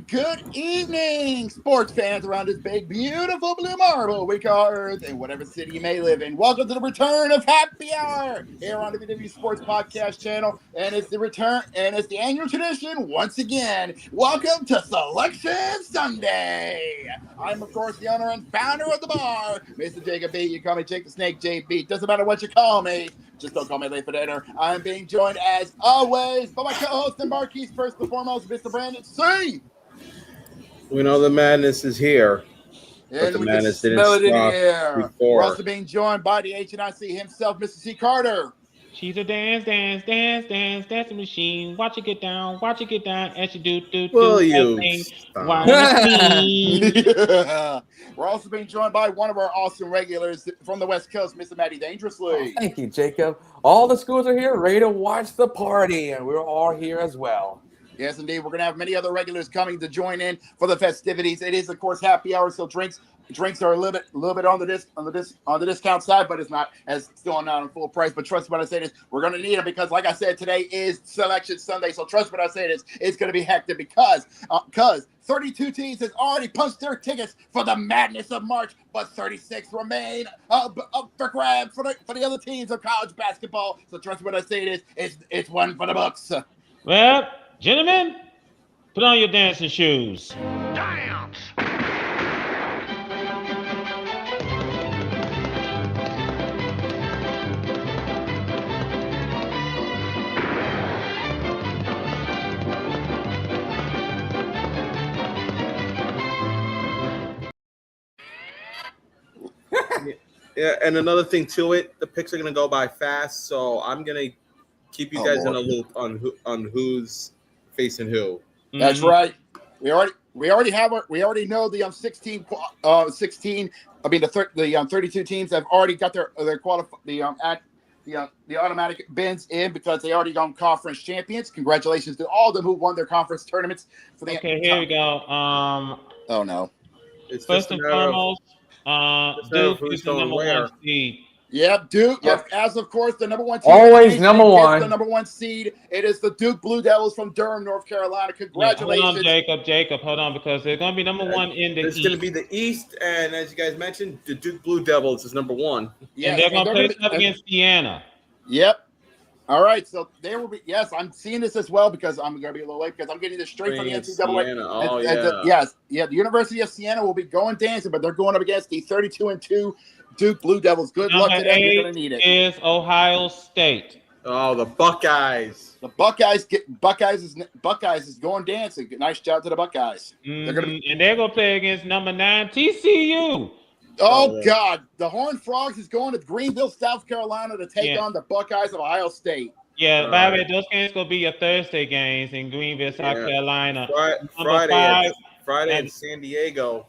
good evening, sports fans around this big, beautiful blue marble we call Earth, and whatever city you may live in. Welcome to the return of Happy Hour here on the VWU Sports Podcast channel, and it's the return, and it's the annual tradition once again. Welcome to Selection Sunday. I'm, of course, the owner and founder of the bar, Mr. Jacob B. You call me Jake the Snake, JB. Doesn't matter what you call me. Just don't call me late for dinner. I'm being joined, as always, by my co-host and Marquis, first and foremost, Mr. Brandon C. We know the madness is here. And the we madness can didn't smell it in the stop air. before. We're also being joined by the HNIC himself, Mr. C. Carter. She's a dance machine. Watch it get down, as you do. Will that you thing. stop? Why me? Yeah. We're also being joined by one of our awesome regulars from the West Coast, Mr. Matty Dangerously. Thank you, Jacob. All the schools are here, ready to watch the party, and we're all here as well. Yes, indeed. We're going to have many other regulars coming to join in for the festivities. It is, of course, happy hour, so drinks are a little bit on the discount side, but it's not as still not on full price. But trust me when I say this, we're going to need them because, like I said, today is Selection Sunday. So trust me when I say this, it's going to be hectic because 32 teams has already punched their tickets for the madness of March, but 36 remain up for grabs for the other teams of college basketball. So trust me when I say this, it's one for the books. Well, gentlemen, put on your dancing shoes. Dance! Yeah, and another thing to it, the picks are gonna go by fast, so I'm gonna keep you guys in a loop on who's facing who. That's right. We already know the 32 teams have already got their the automatic bins in because they already gone conference champions. Congratulations to all of them who won their conference tournaments. Okay, here we go. Oh no. It's First and foremost, Duke is the number one seed. Yep, Duke. Yep. As of course, the number one team. Always number one. The number one seed. It is the Duke Blue Devils from Durham, North Carolina. Congratulations. Hold on, Jacob. Hold on, because they're going to be number one in the East. It's going to be the East, and as you guys mentioned, the Duke Blue Devils is number one. Yeah, and they're going to play up against Siena. Yep. All right, so there will be. Yes, I'm seeing this as well because I'm going to be a little late because I'm getting this straight from the NCAA. Oh, The University of Siena will be going dancing, but they're going up against the 32-2 Duke Blue Devils. Good luck to them. You're going to need it. Is Ohio State. Oh, the Buckeyes. The Buckeyes is going dancing. Nice job to the Buckeyes. And they're going to play against number 9 TCU. Oh, God. The Horned Frogs is going to Greenville, South Carolina to take on the Buckeyes of Ohio State. Yeah, by the way, those games going to be your Thursday games in Greenville, South Carolina. Friday in San Diego.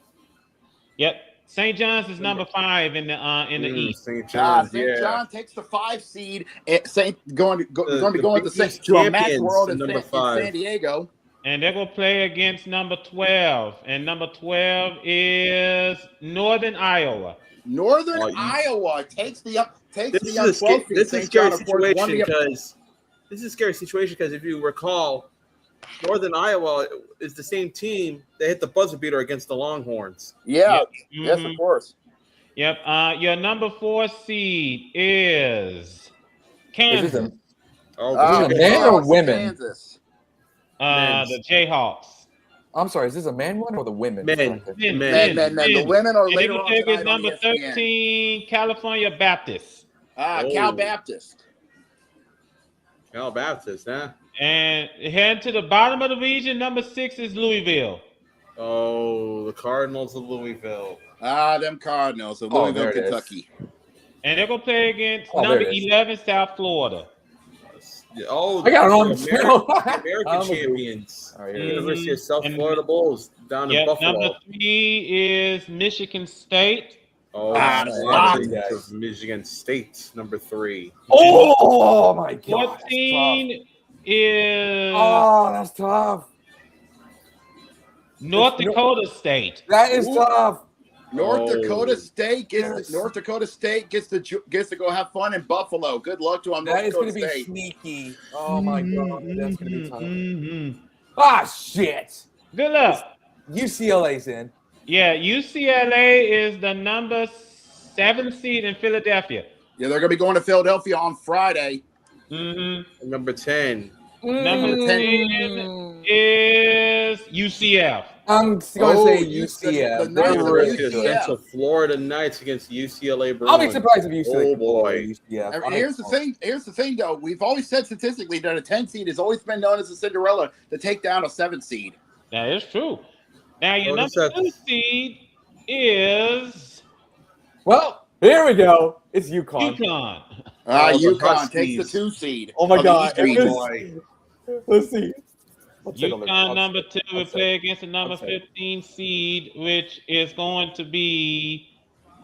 Yep. St. John's is number 5 in the East. St. John's, John takes the 5 seed. Going to be going to a match world in San Diego. And they're going to play against number 12. And number 12 is Northern Iowa. Iowa takes the 12 seed. This is a scary situation because if you recall, Northern Iowa is the same team that hit the buzzer beater against the Longhorns. Yeah, Yep. Yes, of course. Yep. Your number 4 seed is Kansas. Is this men or women? Kansas. The Jayhawks. I'm sorry, is this a man one or the women? Men. The women are later on tonight on number ESPN. 13, California Baptist. Cal Baptist. Cal Baptist, huh? And heading to the bottom of the region, number 6 is Louisville. Oh, the Cardinals of Louisville. Them Cardinals of Louisville, Kentucky. And they're going to play against number 11, South Florida. Oh, I got it on American champions. University of South Florida Bulls down in Buffalo. Number 3 is Michigan State. Michigan State, number 3. Oh my God! 14 is. Oh, that's tough. North Dakota State. That is tough. North Dakota State gets to go have fun in Buffalo. Good luck to them. That is going to be sneaky. Oh my God, that's going to be tough. Ah, shit. Good luck. UCLA's in. Yeah, UCLA is the number 7 seed in Philadelphia. Yeah, they're going to be going to Philadelphia on Friday. Mm-hmm. Number 10. Number 10 is UCF. I'm going to say UCF. The They're Knights of really UCF. good. Central Florida Knights against UCLA Bruins. I'll be surprised if UCLA. Oh boy. UCF. Here's the thing. Here's the thing, though. We've always said statistically that a 10 seed has always been known as a Cinderella to take down a 7 seed. That is true. Now your What is number that? 2 seed is Well, here we go. It's UConn. UConn. Oh, the UConn takes the Huskies. 2 seed. Oh my of the God. East region. Boy. Let's see. I'll take a look. UConn number 2 will I'll play say. against the number I'll say. 15 seed, which is going to be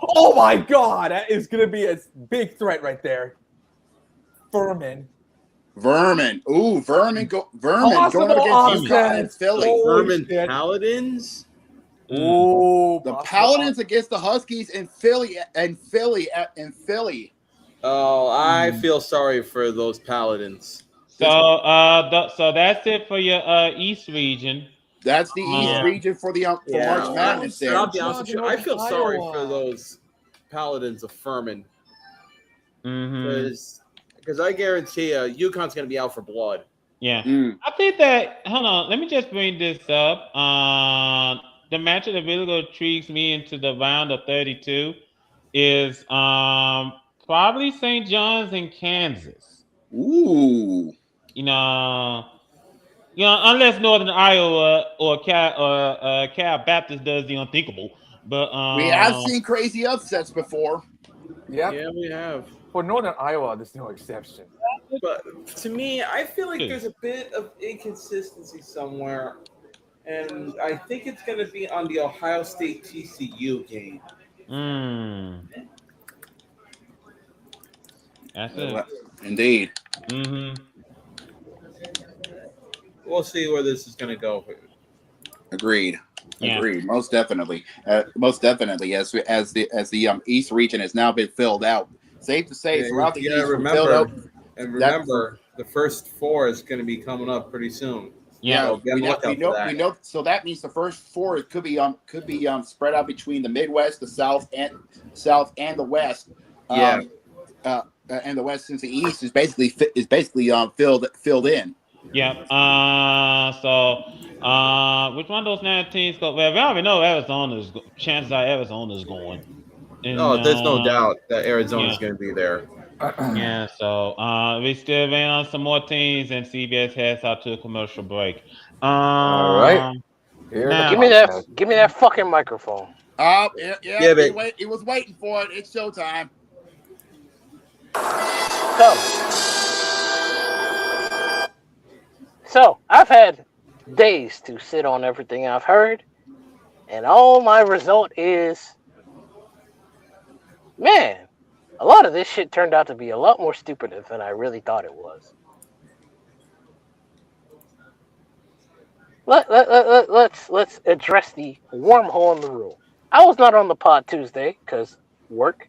Oh my God, that is going to be a big threat right there. Vermin. Ooh, Vermin Possible going up against UConn and upsets. Philly. Holy Vermin shit. Paladins. Ooh, The possible Paladins against the Huskies in Philly. Oh, I feel sorry for those Paladins. so that's it for your East region. That's the East region for the for March Madness. And There. I'll be honest with you, I feel sorry Iowa. for those Paladins of Furman Mm-hmm. because I guarantee you, UConn's going to be out for blood. Yeah. Mm. I think that, hold on, let me just bring this up. The matchup that really intrigues me into the round of 32 is probably St. John's in Kansas. Ooh. Unless Northern Iowa or Cal Baptist does the unthinkable. But We have seen crazy upsets before. Yep. Yeah, we have. For Northern Iowa, there's no exception. But to me, I feel like there's a bit of inconsistency somewhere. And I think it's going to be on the Ohio State TCU game. That's it. Indeed. Mm-hmm. We'll see where this is going to go. Agreed. Yeah. Agreed. Most definitely. As the East region has now been filled out. Safe to say, throughout the East, remember, the first 4 is going to be coming up pretty soon. Yeah, So we know. So that means the first 4 could be spread out between the Midwest, the South, and the West. And the West, since the East is basically filled in. Yeah. Which one of those 9 teams go? Well, we already know Arizona's. Chances are Arizona's going. And, there's no doubt that Arizona's going to be there. Yeah. So we still waiting on some more teams, and CBS heads out to a commercial break. All right. Give me that fucking microphone. He was waiting for it. It's showtime. So I've had days to sit on everything I've heard, and all my result is, man, a lot of this shit turned out to be a lot more stupid than I really thought it was. Let's address the wormhole in the rule. I was not on the pod Tuesday because work.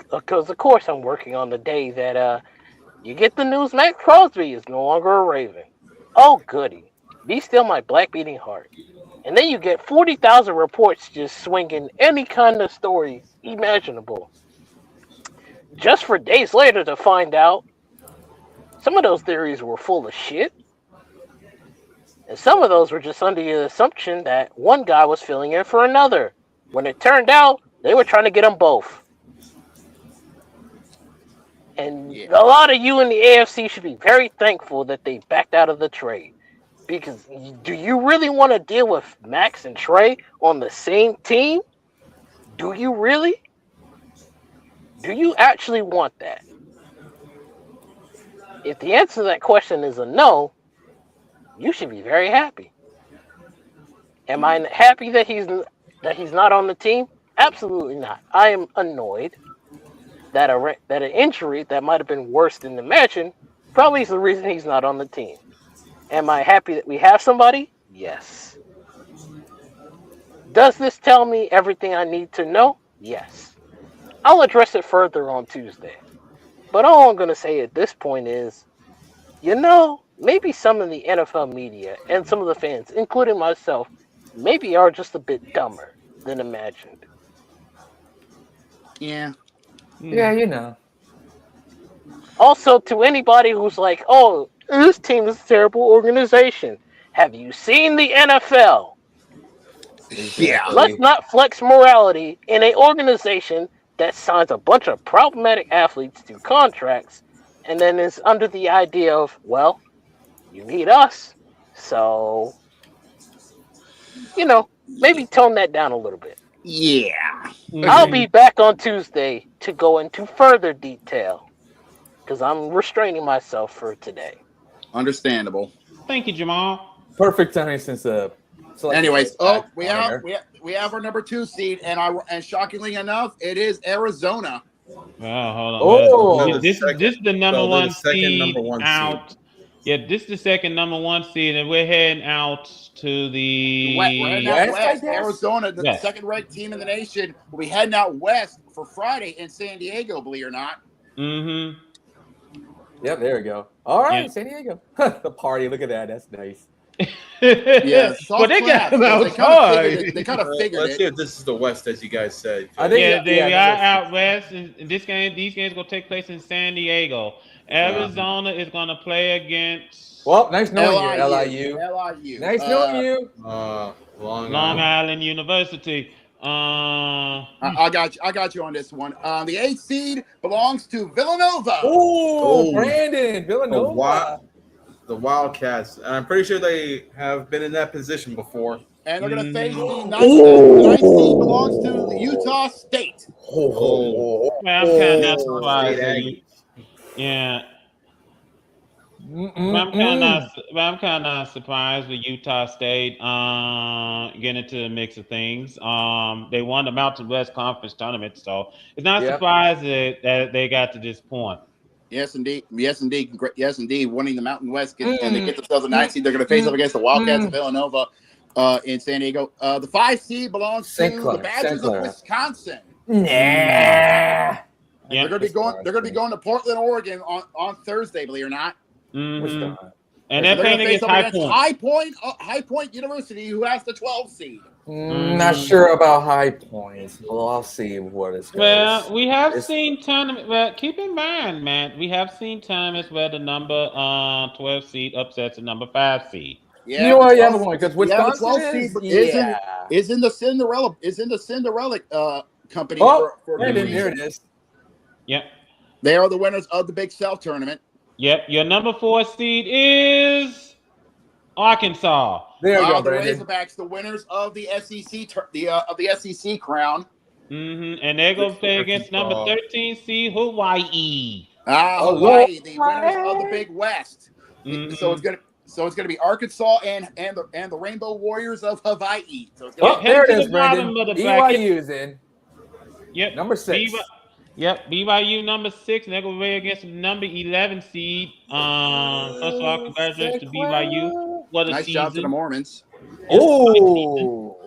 Because of course I'm working on the day that you get the news Max Crosby is no longer a Raven. Oh goody, be still my black beating heart. And then you get 40,000 reports just swinging any kind of story imaginable. Just for days later to find out some of those theories were full of shit. And some of those were just under the assumption that one guy was filling in for another, when it turned out they were trying to get them both. And a lot of you in the AFC should be very thankful that they backed out of the trade. Because do you really want to deal with Max and Trey on the same team? Do you really? Do you actually want that? If the answer to that question is a no, you should be very happy. Am I happy that he's not on the team? Absolutely not. I am annoyed that an injury that might have been worse than imagined probably is the reason he's not on the team. Am I happy that we have somebody? Yes. Does this tell me everything I need to know? Yes. I'll address it further on Tuesday. But all I'm going to say at this point is, maybe some of the NFL media and some of the fans, including myself, maybe are just a bit dumber than imagined. Yeah. Yeah, you know. Also, to anybody who's like, oh, this team is a terrible organization, have you seen the NFL? Yeah. Let's not flex morality in an organization that signs a bunch of problematic athletes to contracts and then is under the idea of, well, you need us. So, maybe tone that down a little bit. Yeah. I'll be back on Tuesday to go into further detail because I'm restraining myself for today. Understandable. Thank you, Jamal. Perfect timing since Anyways, we have our number 2 seed, and shockingly enough, it is Arizona. Well, hold on. Oh, this is the number one seed number one out. seed. Yeah, this is the second number 1 seed, and we're heading out to the We're heading out West, I west. guess? Arizona, the Yes. second-ranked team in the nation, will be heading out west for Friday in San Diego. Believe it or not. Mm-hmm. Yep, there we go. All right, Yeah. San Diego. The party. Look at that. That's nice. Yeah, Well, they got them outside. They kind of figured Let's it. see if this is the West, as you guys said. I think- Yeah, they yeah, are that's- out west, and these games gonna take place in San Diego. Arizona is gonna play against Well, nice knowing you, LIU. LIU. Nice knowing you. Long Long Island University. I got you on this one. The 8th seed belongs to Villanova. Oh, Brandon, Villanova. The Wildcats, and I'm pretty sure they have been in that position before. And they're going to face the 9th seed belongs to Utah State. Well, I'm kind of surprised. Yeah. I'm kind of surprised with Utah State getting into the mix of things. They won the Mountain West Conference tournament, so it's not surprised that they got to this point. Yes, indeed. Yes, indeed. Yes, indeed. Winning the Mountain West, and they get themselves a 9th seed. They're going to face up against the Wildcats of Villanova in San Diego. The 5 seed belongs to the Badgers of Wisconsin. Nah. Yeah. They're going to be going to Portland, Oregon on Thursday. Believe it or not. Mm-hmm. And they're going playing to face against up High against Point. High Point University, who has the 12th seed. Not sure about High Points. Well, I'll see what it's. Well, we have seen tournaments. Well, keep in mind, man, we have seen tournaments where the number 12 seed upsets the number 5 seed. Yeah, you know what? You have a point because Wisconsin is in the Cinderella company. Oh, for there it is. Yep. They are the winners of the Big South tournament. Yep. Your number 4 seed is Arkansas. There you go, the Brandon. Razorbacks, the winners of the SEC of the SEC crown. Mm-hmm. And they're gonna play against number 13 seed Hawaii. Hawaii, the winners of the Big West. Mm-hmm. So it's gonna be Arkansas and the Rainbow Warriors of Hawaii. So it's Oh, there it is, the Brandon. BYU's in. Yep. Number 6. BYU number 6, and they're gonna play against the number 11 seed. First of all, congratulations to BYU. What a nice season. job to the Mormons. Oh.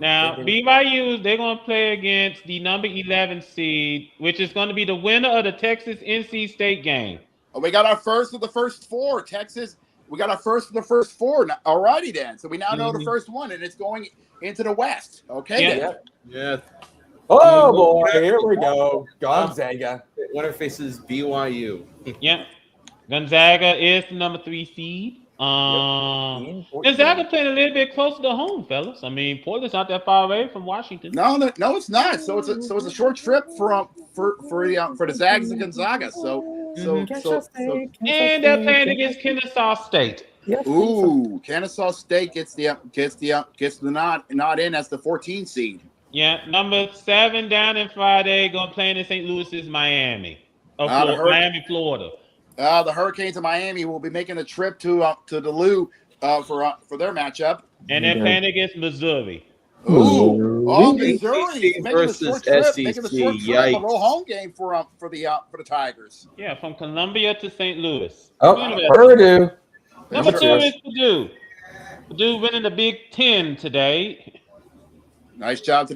Now, BYU, they're going to play against the number 11 seed, which is going to be the winner of the Texas-NC State game. We got our first of the first 4. Texas, we got our first of the first 4. Alrighty then. So we now know the first one, and it's going into the West. Okay. Yeah. Oh, boy. Here we go. Gonzaga. Winner faces BYU. Yep. Gonzaga is the number 3 seed. Gonzaga playing a little bit closer to home, fellas. I mean, Portland's not that far away from Washington. No, it's not. So it's a short trip for the Zags and Gonzaga. And they're playing against Kennesaw State. Ooh, Kennesaw State gets the not in as the 14 seed. Yeah, number 7 down in Friday, going to play in St. Louis's Miami. Miami, Florida. The Hurricanes of Miami will be making a trip to Duluth for their matchup. And they're playing against Missouri. Missouri versus SEC. A roll home game for the Tigers. Yeah, from Columbia to St. Louis. Purdue. Number 2 is Purdue. Purdue winning the Big Ten today. Nice job for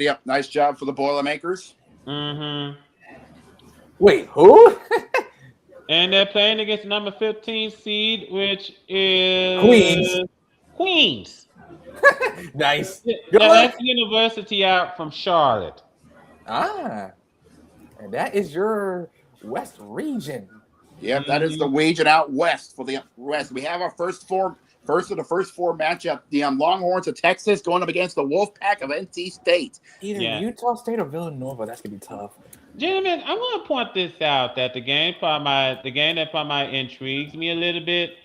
the Boilermakers. Mm-hmm. Wait, who? And they're playing against number 15 seed, which is Queens. Queens. Nice. Yeah, Good that's luck. the university out from Charlotte. Ah, and that is your West region. Yep, that is the region out west for the West. We have our first of the first four matchup. The Longhorns of Texas going up against the Wolfpack of NC State. Either Yeah. Utah State or Villanova. That's gonna be tough. Gentlemen, I want to point this out that the game that probably intrigues me a little bit.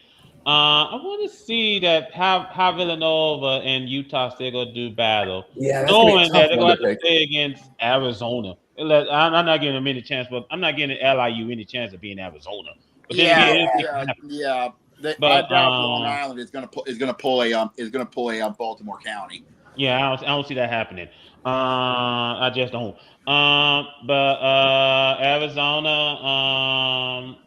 I want to see that how Villanova and Utah State gonna do battle, Yeah, that's gonna be a knowing that tough they're one going to to have pick. to play against Arizona. I'm not giving them any chance, but I'm not giving LIU any chance of being Arizona. But then again, anything can happen. yeah. I But doubt Long Island is going to pull a Baltimore County. yeah, I don't see that happening. I just don't. But Arizona,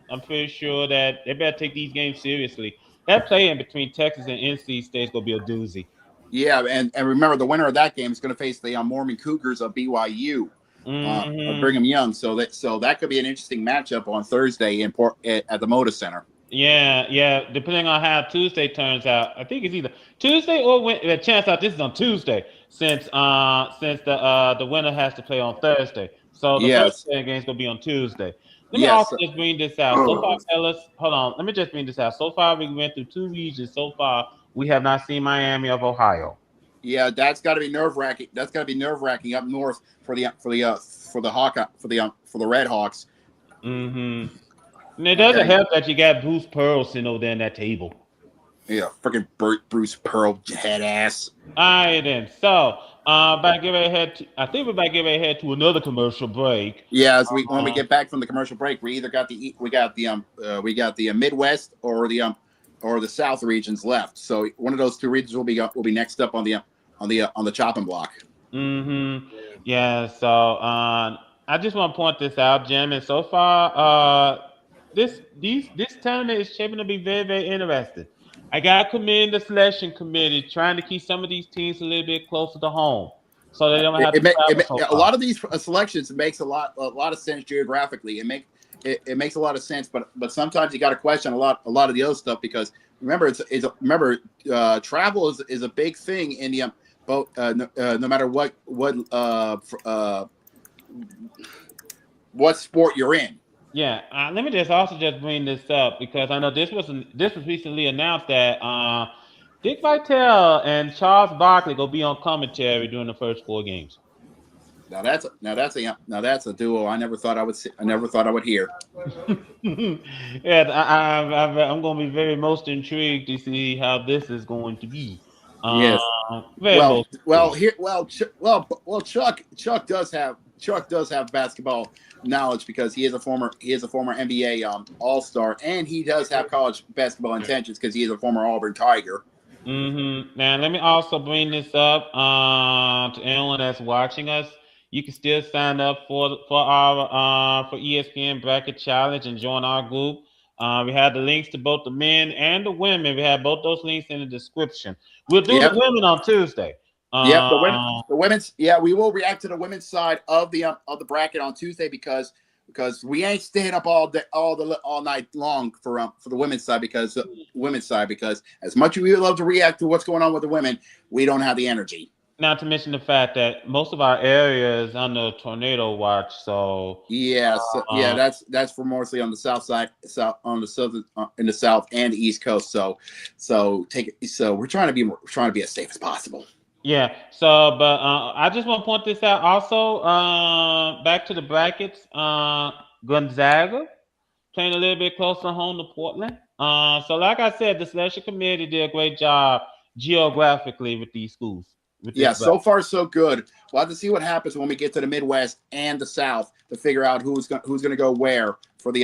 I'm pretty sure that they better take these games seriously. That play in between Texas and NC State's gonna be a doozy. Yeah, and remember the winner of that game is going to face the Mormon Cougars of BYU. Of Brigham Young, so that could be an interesting matchup on Thursday at the Moda Center. Yeah. Depending on how Tuesday turns out, I think it's either Tuesday or when. Chance out this is on Tuesday, since the winner has to play on Thursday. So the Yes. first game's gonna be on Tuesday. Let me Yes. also just bring this out. So far, fellas, hold on. Let me just bring this out. So far, we went through two regions. So far, we have not seen Miami of Ohio. Yeah, that's got to be nerve wracking. That's got to be nerve wracking up north for the Red Hawks. Mm-hmm. And it doesn't help that you got Bruce Pearl sitting over there in that table. Yeah, freaking Bruce Pearl head ass. All right then. So, about to get ready ahead to, I think we're about to get ready ahead to another commercial break. Yeah, when we get back from the commercial break, we either got the Midwest or the South regions left. So one of those two regions will be next up on the chopping block. Mm-hmm. Yeah. So, I just want to point this out, Jim. And so far, this tournament is shaping to be very, very interesting. I got to commend the selection committee trying to keep some of these teams a little bit closer to home, so they don't have to travel so a far. lot of these selections makes a lot of sense geographically. It makes a lot of sense, but sometimes you got to question a lot of the other stuff because remember travel is a big thing in the no matter what sport you're in. Yeah, let me just bring this up because I know this was recently announced that Dick Vitale and Charles Barkley will be on commentary during the first 4 games. Now that's a duo I never thought I would hear. Yeah, I'm going to be very most intrigued to see how this is going to be. Yes. Chuck does have basketball knowledge because he is a former NBA All-Star, and he does have college basketball intentions because he is a former Auburn Tiger. Mm-hmm. Now let me also bring this up to anyone that's watching us. You can still sign up for our for ESPN Bracket Challenge and join our group. We have the links to both the men and the women. We have both those links in the description. We'll do the women on Tuesday. The women's. Yeah, we will react to the women's side of the bracket on Tuesday because we ain't staying up all night long for the women's side because as much as we would love to react to what's going on with the women, we don't have the energy. Not to mention the fact that most of our area is under tornado watch. So that's for mostly on the south side, in the south and the east coast. So we're trying to be as safe as possible. Yeah. So, but I just want to point this out. Also, back to the brackets. Gonzaga playing a little bit closer home to Portland. So, like I said, the selection committee did a great job geographically with these schools. So far so good. We'll have to see what happens when we get to the Midwest and the South to figure out who's going to go where for the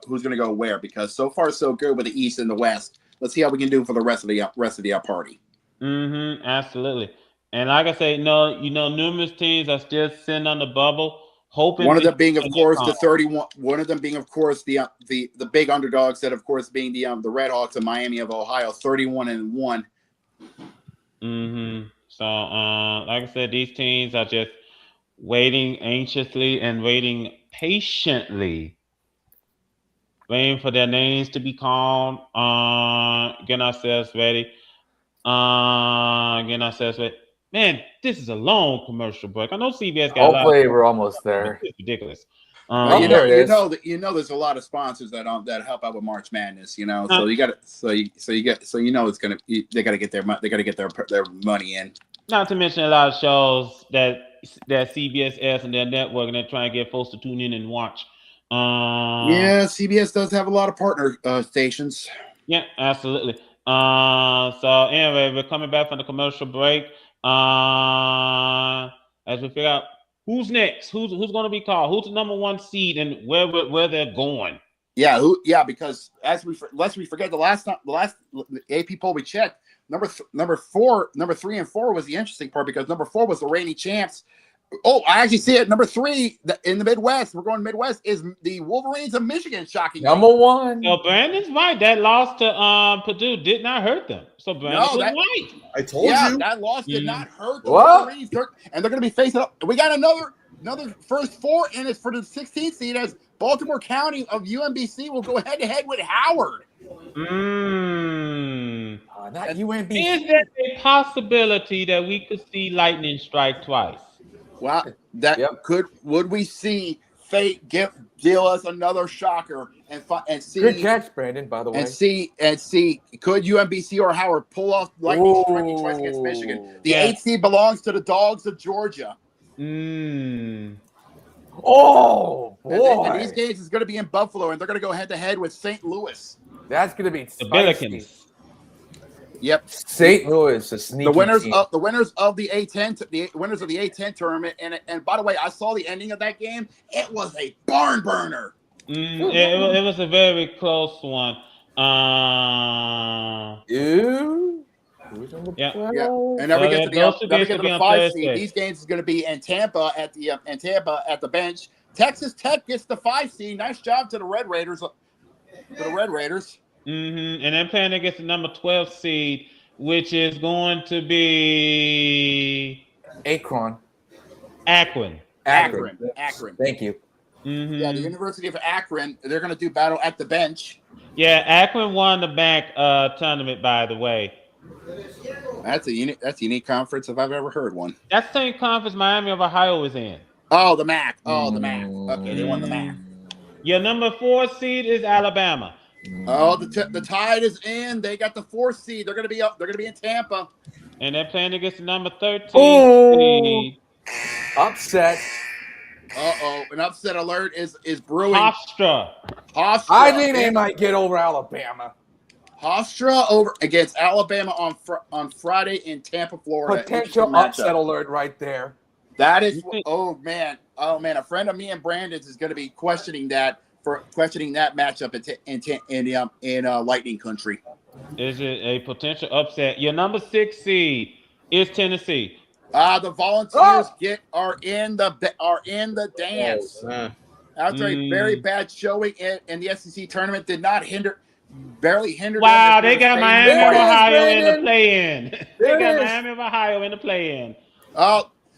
who's going to go where because so far so good with the East and the West. Let's see how we can do for the rest of the party. Mm-hmm. Absolutely. And like I say, numerous teams are still sitting on the bubble, hoping. One of them being, of course, the 31. One of them being, of course, the big underdogs. That, of course, being the Red Hawks of Miami of Ohio, 31-1. Mm-hmm. So, like I said, these teams are just waiting anxiously and waiting patiently Waiting for their names to be called. Getting ourselves ready. Getting ourselves ready. Man, this is a long commercial break. I know CBS got a lot. Hopefully, we're almost there. It's ridiculous. Well, Oh, there it is. there's a lot of sponsors that help out with March Madness. So you got to they got to get their money in. Not to mention a lot of shows that CBS airs on their network, and they're trying to get folks to tune in and watch. Yeah, CBS does have a lot of partner stations. Yeah, absolutely. So anyway, we're coming back from the commercial break. As we figure out who's next, who's going to be called, who's the number 1 seed, and where they're going. Yeah, because lest we forget the last AP poll we checked, number 3 and 4 was the interesting part because number 4 was the reigning champs. Oh, I actually see it. Number 3 in the Midwest. We're going Midwest is the Wolverines of Michigan. Shocking. Number 1. So Brandon's right. That loss to Purdue did not hurt them. So Brandon was right. I told you that loss did not hurt the Wolverines, and they're going to be facing up. We got another first 4 in it for the 16th seed as Baltimore County of UMBC will go head to head with Howard. Not UMBC. Is there a possibility that we could see lightning strike twice? Well, would we see fate deal us another shocker and see? Good catch, Brandon. By the way, and see could UMBC or Howard pull off lightning striking twice against Michigan? The 8th seed belongs to the Dogs of Georgia. Oh boy! And these games is going to be in Buffalo, and they're going to go head to head with St. Louis. That's going to be the Billikens. Yep, St. Louis, a sneaky the winners team. of the A10, the winners of the A10 tournament. And by the way, I saw the ending of that game. It was a barn burner. It was a very close one. Yeah. And then we get to the 5 seed. These games is going to be in Tampa at the bench. Texas Tech gets the 5 seed. Nice job to the Red Raiders. And then playing against the number 12 seed, which is going to be Akron. Akron. Thank you. Yeah, the University of Akron. They're going to do battle at the bench. Yeah, Akron won the MAC tournament, by the way. That's a unique conference if I've ever heard one. That's the same conference Miami of Ohio is in. Oh, the MAC. The MAC. Okay, they won the MAC. Your number 4 seed is Alabama. Oh, the Tide is in. They got the 4th seed. They're gonna be up. They're gonna be in Tampa. And they're playing against the number 13 seed. Upset. An upset alert is brewing. Hofstra. I think they might get over Alabama. Hofstra over against Alabama on Friday in Tampa, Florida. Potential upset alert right there. That is. Oh man. A friend of me and Brandon's is going to be questioning that matchup in Lightning Country. Is it a potential upset? Your number 6 seed is Tennessee. The Volunteers are in the dance. After a very bad showing in the SEC tournament, barely hindered. Wow, they got Miami of Ohio in the play-in. They got Miami of Ohio in the play-in.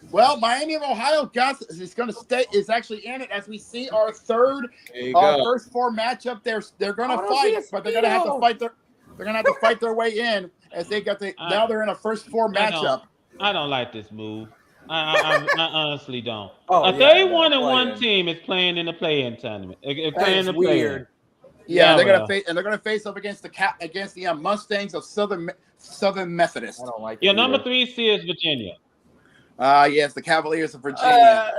Well, Miami of Ohio is going to stay. Is actually in it as we see our first 4 matchup. They're going to fight, but they're going to have to fight They're going to have to fight their way in as they got now they're in a first 4 matchup. I don't like this move. I honestly don't. A 31-1 team is playing in the play-in tournament. That's weird. Yeah, they're gonna face up against the Mustangs of Southern Methodist. I don't like your number 3 seed is Virginia. Yes, the Cavaliers of Virginia.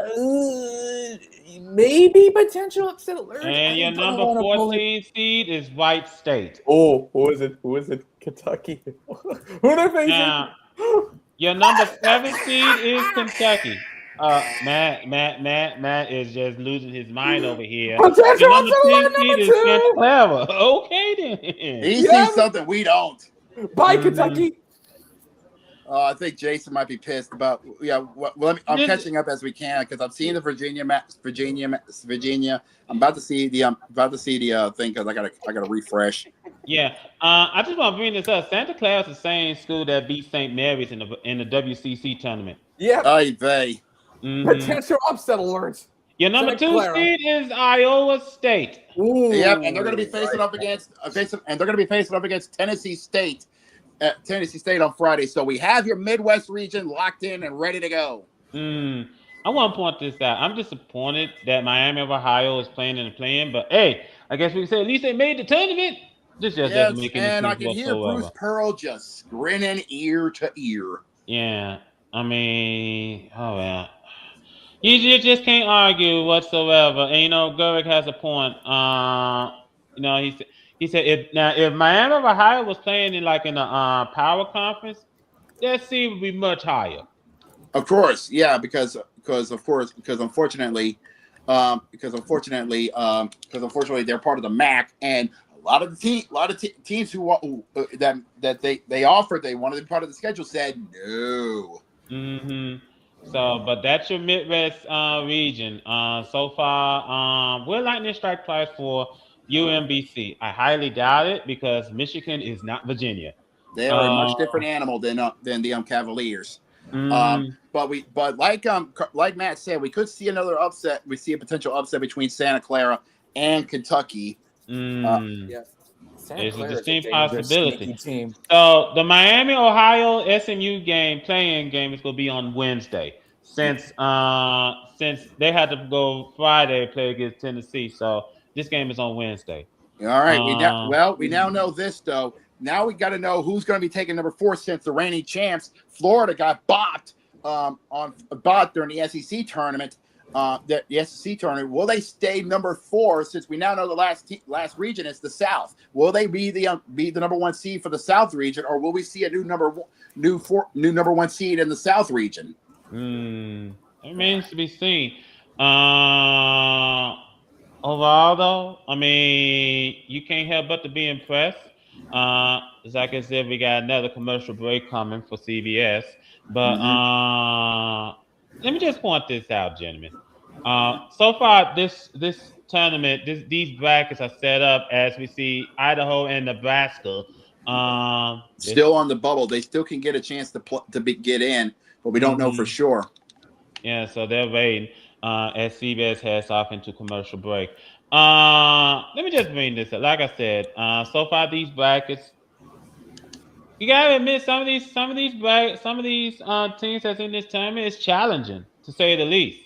Maybe potential upset alert. And your number 14 seed is White State. Oh, who is it? Kentucky. Who are they facing? Now, your number 7 seed is Kentucky. Matt is just losing his mind over here. Your number 10 seed is Santa Clara. Okay, then. He sees something we don't. Bye, Kentucky. I think Jason might be pissed about. Yeah, I'm catching up as we can because I'm seeing the Virginia. I'm about to see the thing because I gotta refresh. Yeah, I just want to bring this up. Santa Clara is the same school that beat St. Mary's in the WCC tournament. Yeah. They. Potential upset alerts. Your number Santa 2 Clara. seed is Iowa State. Ooh, Yep, and they're going to be facing right. up against Tennessee State. Tennessee State on Friday. So we have your Midwest region locked in and ready to go. I want to point this out. I'm disappointed that Miami of Ohio is playing in the play-in, but hey, I guess we can say at least they made the tournament. This just doesn't Yes, make any and I sense can hear Bruce whatsoever. Pearl just grinning ear to ear. Yeah, I mean, oh well. You just can't argue whatsoever. And Gurrick has a point. He said if Miami of Ohio was playing in like in the power conference, that seed would be much higher. Of course, yeah, because unfortunately they're part of the MAC, and a lot of teams that they offered they wanted to be part of the schedule said no. So, but that's your Midwest region. So far, we're lightning strike price for UMBC. I highly doubt it because Michigan is not Virginia. They are a much different animal than the Cavaliers. Mhm. But like Matt said, we could see another upset. We see a potential upset between Santa Clara and Kentucky. Yeah. Santa There's a Clara is a distinct dangerous, possibility. sneaky team. So the Miami Ohio SMU playing game is going to be on Wednesday since they had to go Friday play against Tennessee. So this game is on Wednesday. All right, we Um, now know this though. Now we got to know who's going to be taking number 4 since the reigning champs. Florida got bought during the SEC tournament. The SEC tournament. Will they stay number 4 since we now know the last region is the South? Will they be the number 1 seed for the South region, or will we see a new number 1 seed in the South region? it remains to be seen. Overall, though, I mean, you can't help but to be impressed. As like I said, we got another commercial break coming for CBS. But let me just point this out, gentlemen. So far, this tournament, these brackets are set up as we see Idaho and Nebraska. Still on the bubble. They still can get a chance to get in, but we don't know for sure. Yeah, so they're waiting as CBS heads off into commercial break. Let me just bring this up. Like I said, so far these brackets, you gotta admit some of these teams that's in this tournament is challenging to say the least.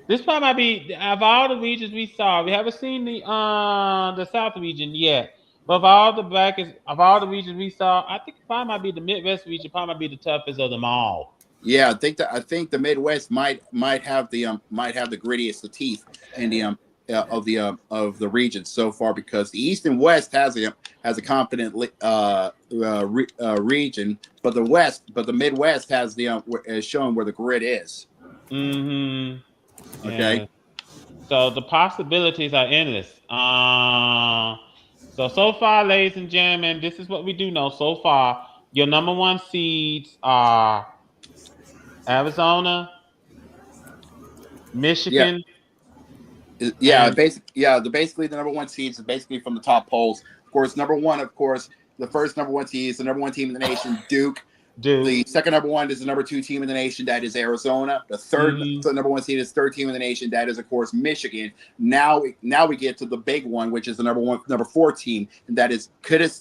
This probably might be of all the regions we saw. We haven't seen the South region yet. But of all the brackets, of all the regions we saw, I think it probably might be the Midwest region. Probably might be the toughest of them all. Yeah, I think the Midwest might have the grittiest of teeth in the of the region so far, because the East and West has a competent region, but the Midwest has is showing where the grit is. Okay. Okay. So the possibilities are endless. So far, ladies and gentlemen, this is what we do know. So far, your number 1 seeds are Arizona, Michigan. Basically the number 1 seeds is basically from the top polls. Of course, the first number 1 seed is the number 1 team in the nation, Duke. The second number 1 is the number 2 team in the nation, that is Arizona. The number 1 seed is third team in the nation, that is of course Michigan. Now we get to the big one, which is the number 4 team, and that is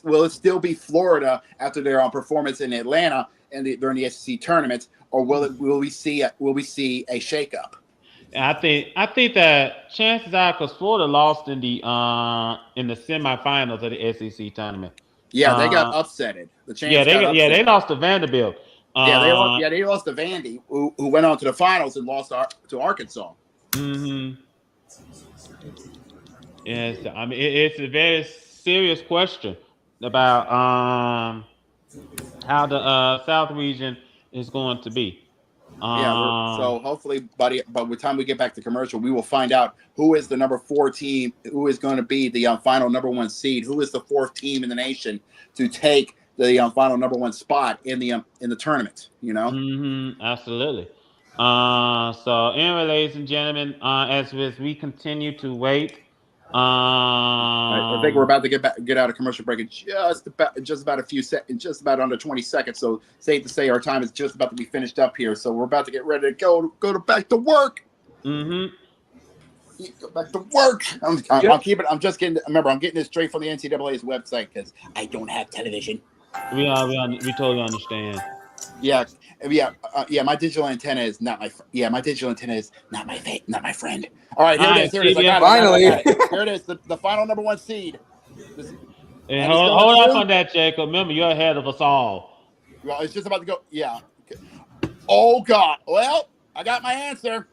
will it still be Florida after their performance in Atlanta and during the SEC tournament, or will we see a shakeup? I think that chances are, because Florida lost in the semifinals of the SEC tournament. Yeah, they got upsetted. The Yeah, champs got upset. they lost to Vanderbilt. They lost to Vandy, who went on to the finals and lost to Arkansas. Yes, I mean it's a very serious question about how the South region is going to be. So hopefully, by the time we get back to commercial, we will find out who is the number 4 team, who is going to be the final number 1 seed, who is the 4th team in the nation to take the final number 1 spot in the tournament. Absolutely. So anyway, ladies and gentlemen, as we continue to wait I think we're about to get out of commercial break in just about a few seconds, just about under 20 seconds. So safe to say our time is just about to be finished up here. So we're about to get ready to go back to work. Mm-hmm. Go back to work. I'm keeping. I'm just getting. Remember, I'm getting this straight from the NCAA's website because I don't have television. We totally understand. Yeah. My digital antenna is not my. My digital antenna is not my friend. All right, here it is. Here it is. I got it. Finally. Here it is. The final number 1 seed. Hey, hold up on that, Jacob. Remember, you're ahead of us all. Well, it's just about to go. Yeah. Oh God. Well, I got my answer.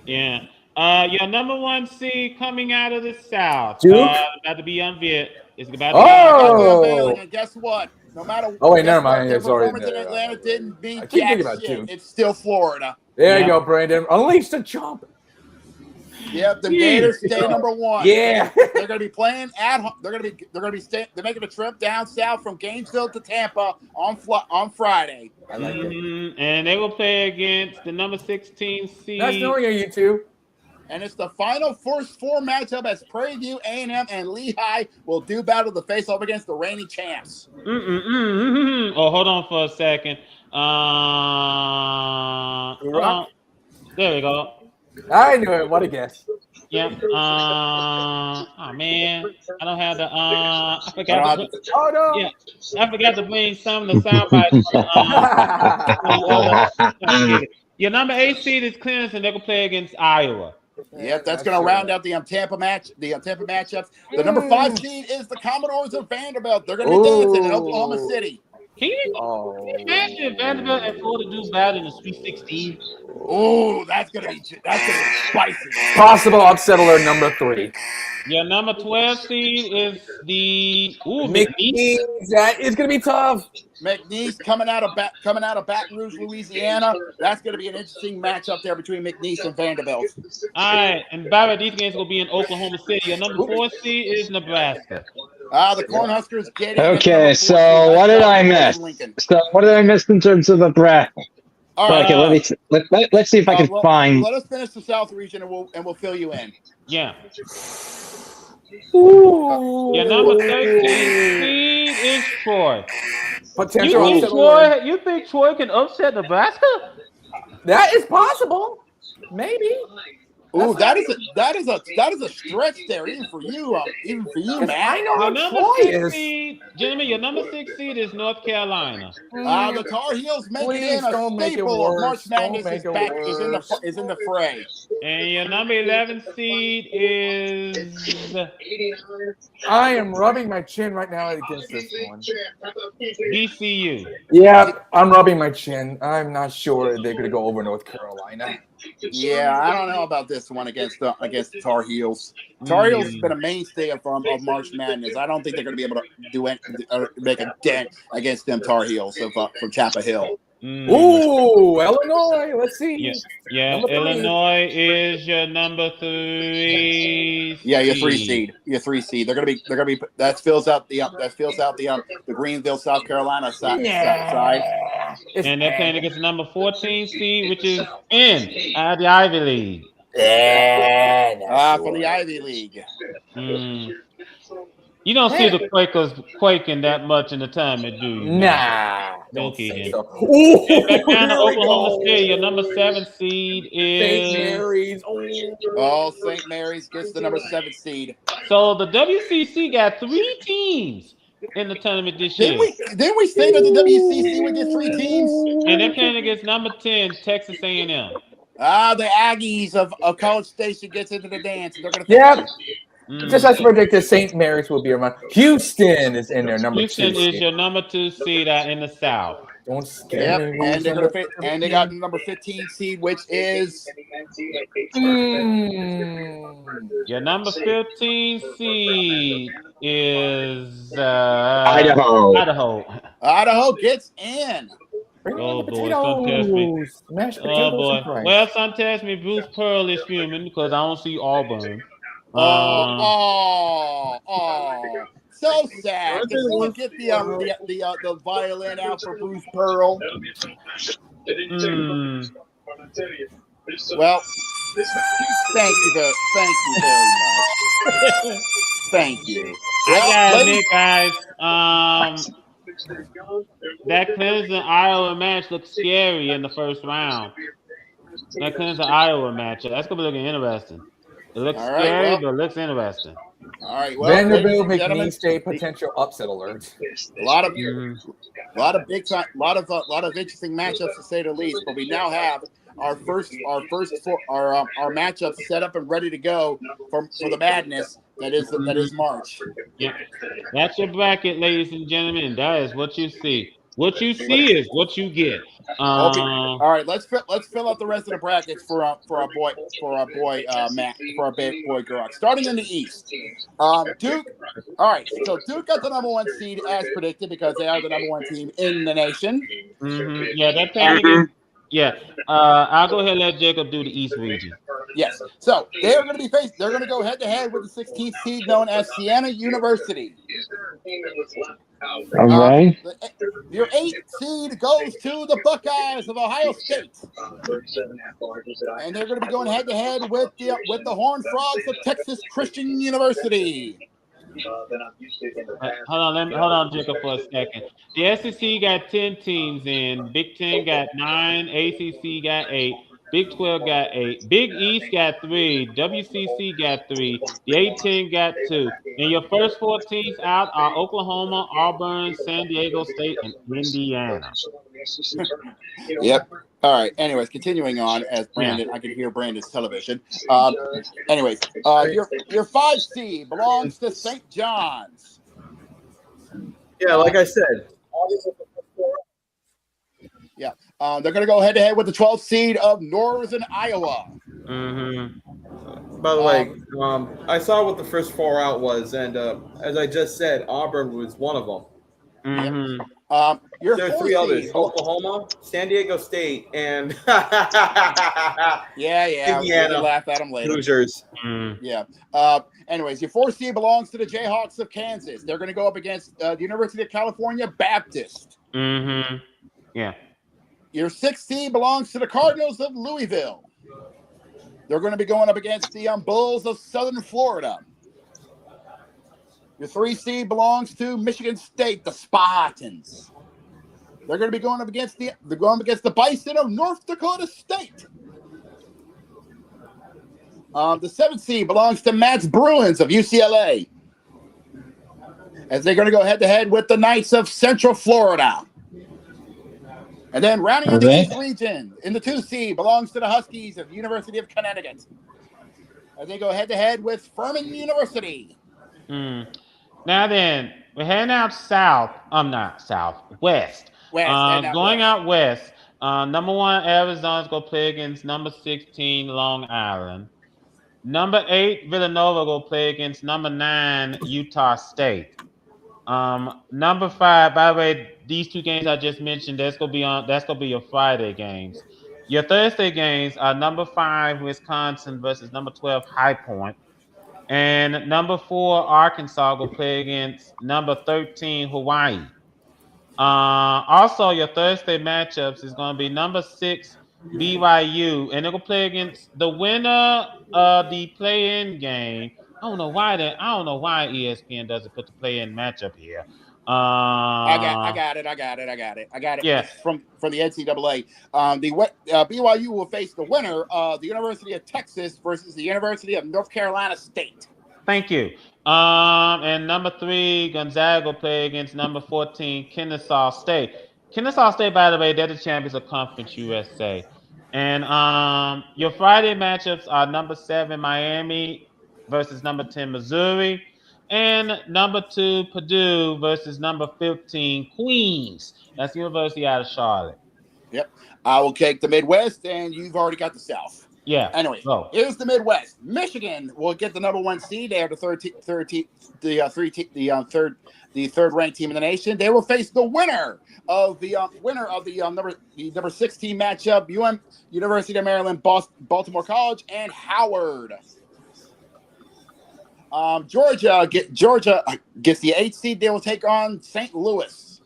Yeah. Your number 1 seed coming out of the South. Duke? About to be unveiled. It's about to Oh! And guess what? No matter. Oh wait, never mind. Their It's already performance in Atlanta didn't mean I keep jack thinking about shit. Duke. It's still Florida. There you go, Brandon. Unleash the chomp. Yep, the Gators stay number 1. Yeah. They're going to be playing at home. They're making a trip down south from Gainesville to Tampa on Friday. I like it. And they will play against the number 16 seed. Nice knowing you two. And it's the final first 4 matchup as Prairie View, A&M, and Lehigh will do battle to face off against the reigning champs. Oh, hold on for a second. There we go. I knew it. What a guess. Yep. Oh man, I don't have the. I forgot. Oh no. Yeah, I forgot to bring some of the sound bites. Your number 8 seed is Clemson, and they're gonna play against Iowa. Yep, that's going to round out the Tampa matchups. The number 5 seed is the Commodores of Vanderbilt. They're going to be dancing in Oklahoma City. Can you imagine if Vanderbilt and Florida do bad in the Sweet 16? Oh, that's gonna be spicy. Possible upset alert number 3. Your number 12 seed is the McNeese. That is gonna be tough. McNeese coming out of Baton Rouge, Louisiana. That's going to be an interesting matchup there between McNeese and Vanderbilt. All right, and by the way, these games will be in Oklahoma City. Your number 4 seed is Nebraska. The Cornhuskers getting. Okay, so what did I miss? So what did I miss in terms of Nebraska? All right, okay, let's see if I can find. Let us finish the South region, and we'll fill you in. Yeah. Your number 13 seed is Troy. You think Troy can upset Nebraska? That is possible. Maybe. Ooh, that is a stretch there, even for you, man. I know how number Troy 6 is. seed, gentlemen, your number 6 seed is North Carolina. The Tar Heels make it in a staple of March Madness is in the fray. And your number 11 seed is. I am rubbing my chin right now against this one. VCU. Yeah, I'm rubbing my chin. I'm not sure they're going to go over North Carolina. Yeah, I don't know about this one against the Tar Heels. Tar Heels has been a mainstay of March Madness. I don't think they're going to be able to make a dent against them Tar Heels from Chapel Hill. Ooh, Illinois. Let's see. Yeah, Illinois is your number 3. Yeah, your 3 seed. Your 3 seed. They're gonna be. That fills out the Greenville, South Carolina side. And they're playing against the number 14 seed, which is the Ivy League. Yeah, for the Ivy League. You don't see the Quakers quaking that much in the tournament, do you? Nah. Okay. So. And back down to Oklahoma City, your number 7 seed is St. Mary's. St. Mary's gets the number 7 seed. So the WCC got 3 teams in the tournament this year. Didn't we say that the WCC would get 3 teams? And they're playing against number 10, Texas A&M. The Aggies of College Station gets into the dance. They're gonna. Yep. Just as predicted, St. Mary's will be around. Houston is in there, number 2. Houston is your number 2 seed in the South. Don't scare me. And they got the number 15 seed, which is your number 15 seed is Idaho. Idaho gets in. Oh boy, son tells me. Oh boy. Well, son tells me Bruce Pearl is fuming because I don't see Auburn. So sad. Did someone get the violin out for Bruce Pearl? Well, Thank you very much. Thank you. I Well, gotta ladies, admit, guys, that Clemson Iowa match looks scary in the first round. That Clemson Iowa match, that's gonna be looking interesting. It looks All right, scary, well- but it looks interesting. all right. Well, ladies Vanderbilt, and gentlemen, McNeese State potential upset alert. a lot of big time, lot of interesting matchups to say the least. But we now have our matchups set up and ready to go for the madness that is March. Yep. That's your bracket, ladies and gentlemen. That is what you see. What you see is what you get. Okay. All right, let's fill out the rest of the brackets for our boy Matt, for our boy Gurok. Starting in the East, Duke. All right, so Duke got the number 1 seed as predicted because they are the number 1 team in the nation. Yeah, that technically. Yeah, I'll go ahead and let Jacob do the East region. Yes, so they're going to go head to head with the 16th seed known as Siena University. All right. Your 8th seed goes to the Buckeyes of Ohio State, and they're going to be going head to head with the Horned Frogs of Texas Christian University. Hold on, Jacob, for a second. The SEC got 10 teams in. Big 10 got 9. ACC got 8. Big 12 got 8. Big East got 3. WCC got 3. The A10 got 2. And your first 4 teams out are Oklahoma, Auburn, San Diego State, and Indiana. Yep. All right. Anyways, continuing on as Brandon, I can hear Brandon's television. Anyways, your 5 seed belongs to St. John's. Yeah, like I said. Yeah. They're going to go head to head with the 12th seed of Northern Iowa. By the way, I saw what the first 4 out was, and as I just said, Auburn was one of them. Yep. There are 3 others: Oklahoma, San Diego State, and Indiana. We'll laugh at them later. Hoosiers. Yeah. Anyways, your 4th seed belongs to the Jayhawks of Kansas. They're going to go up against the University of California Baptist. Yeah. Your 6th seed belongs to the Cardinals of Louisville. They're going to be going up against the Bulls of Southern Florida. Your 3 seed belongs to Michigan State, the Spartans. They're going to be going up against the Bison of North Dakota State. The 7th seed belongs to Matt's Bruins of UCLA, as they're going to go head to head with the Knights of Central Florida. And then rounding in the East region, in the 2 seed belongs to the Huskies of University of Connecticut, as they go head to head with Furman University. Now then, we're heading out south. West. Going out west. Number 1, Arizona's going to play against number 16, Long Island. Number 8, Villanova will play against number 9, Utah State. Number 5, by the way, these 2 games I just mentioned, that's gonna be your Friday games. Your Thursday games are number 5, Wisconsin versus number 12, High Point. And number 4, Arkansas will play against number 13, Hawaii. Also, your Thursday matchups is going to be number 6, BYU, and they're going to play against the winner of the play-in game. I don't know why ESPN doesn't put the play-in matchup here. I got it. Yeah. It's from the NCAA. BYU will face the winner of the University of Texas versus the University of North Carolina State. Thank you. And number 3, Gonzaga will play against number 14, Kennesaw State. Kennesaw State, by the way, they're the champions of Conference USA. And your Friday matchups are number 7, Miami versus number 10, Missouri. And number 2, Purdue versus number 15, Queens. That's the University out of Charlotte. Yep. I will take the Midwest, and you've already got the South. Yeah. Anyway, here's the Midwest. Michigan will get the number 1 seed. They are the third ranked team in the nation. They will face the winner of the number 16 matchup, University of Maryland, Baltimore College, and Howard. Georgia gets the 8th seed. They will take on St. Louis.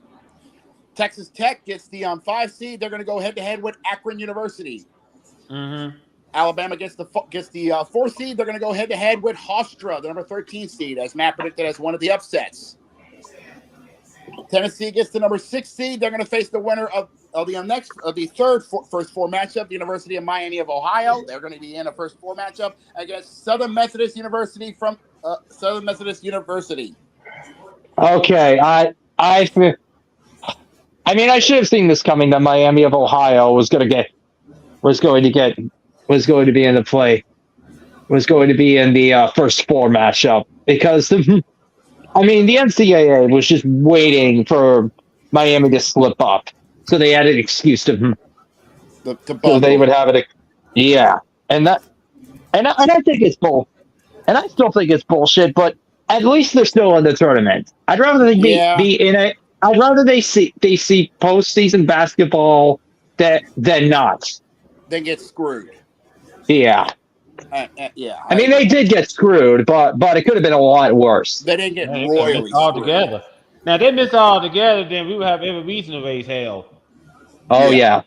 Texas Tech gets the 5 seed. They're going to go head to head with Akron University. Alabama gets the 4th seed. They're going to go head to head with Hofstra, the number 13 seed, as Matt predicted as one of the upsets. Tennessee gets the number 6 seed. They're going to face the winner of the first 4 matchup, the University of Miami of Ohio. They're going to be in a first 4 matchup against Southern Methodist University from Southern Methodist University. Okay, I mean, I should have seen this coming. That Miami of Ohio was going to be in the play, was going to be in the first 4 matchup because I mean, the NCAA was just waiting for Miami to slip up, so they had an excuse to so they would have it. Yeah, and I think it's bull, and I still think it's bullshit. But at least they're still in the tournament. I'd rather they be in it. I'd rather they see postseason basketball than not. Then get screwed. Yeah. Yeah. I mean, they did get screwed, but it could have been a lot worse. They didn't get royally all screwed. Together. Now, if they miss all together, then we would have every reason to raise hell. Oh, yeah.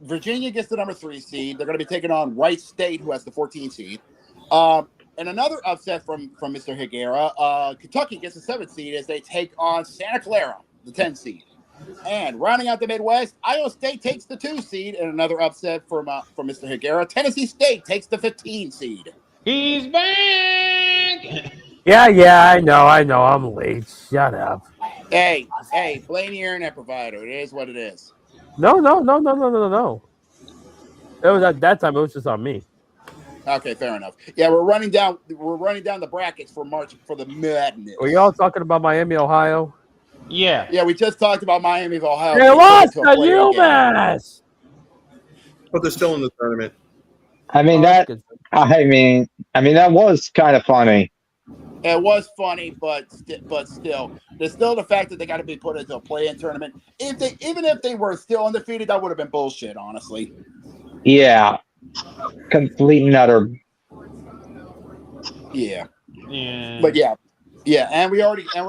Virginia gets the number 3 seed. They're going to be taking on Wright State, who has the 14 seed. And another upset from Mr. Higuera, Kentucky gets the 7th seed as they take on Santa Clara, the 10 seed. And rounding out the Midwest, Iowa State takes the 2 seed, and another upset from Mr. Higuera. Tennessee State takes the 15 seed. He's back. Yeah, I know. I'm late. Shut up. Hey, blame the internet provider. It is what it is. No. It was at that time. It was just on me. Okay, fair enough. Yeah, we're running down the brackets for March for the madness. Were y'all talking about Miami, Ohio? Yeah, we just talked about Miami of Ohio. They lost to UMass. But they're still in the tournament. I mean that was kind of funny. It was funny, but still, there's still the fact that they got to be put into a play-in tournament. Even if they were still undefeated, that would have been bullshit, honestly. Yeah, complete and utter. Yeah. But yeah, and we already have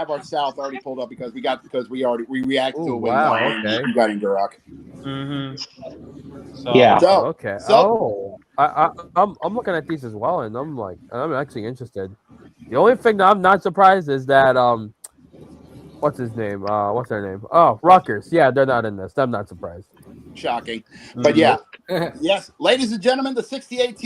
our South already pulled up because we reacted to it when we got in Duroc. So, yeah. Okay. I'm looking at these as well, and I'm actually interested. The only thing that I'm not surprised is that what's his name? What's their name? Oh, Rutgers. Yeah, they're not in this. I'm not surprised. Shocking, but yeah, yes, ladies and gentlemen, the 68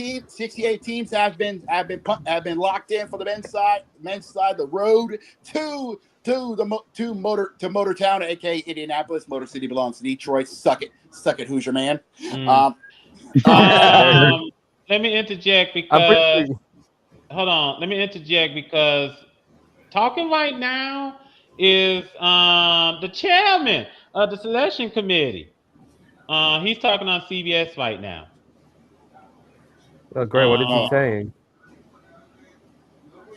teams have been locked in for the men's side. The road to Motortown, aka Indianapolis. Motor City belongs to Detroit. Suck it, Hoosier man. Let me interject because hold on. Let me interject because talking right now is the chairman of the selection committee. He's talking on CBS right now. Oh, great. What is he saying?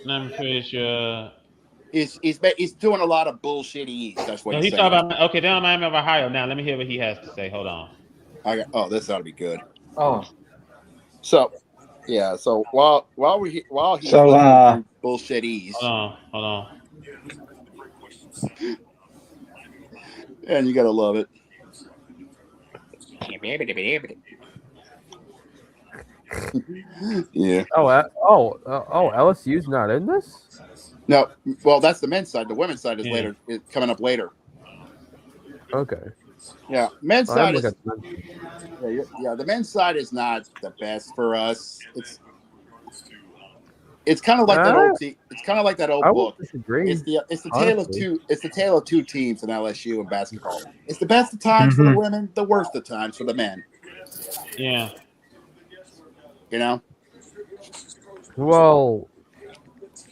I'm pretty sure. He's doing a lot of bullshit. That's what he's saying. Talking about. Okay, then I'm of Ohio. Now let me hear what he has to say. Hold on. This ought to be good. Oh, so yeah. So while he's bullshit ease. Hold on. And you gotta love it. Yeah. LSU's not in this? No. Well, that's the men's side. The women's side is later. It's coming up later. Okay. Yeah, men's side is. The men's side is not the best for us. It's kind of like that old. It's kind of like that old book. Disagree, it's the tale of two. It's the tale of 2 teams in LSU in basketball. It's the best of times for the women, the worst of times for the men. Yeah. You know. Well,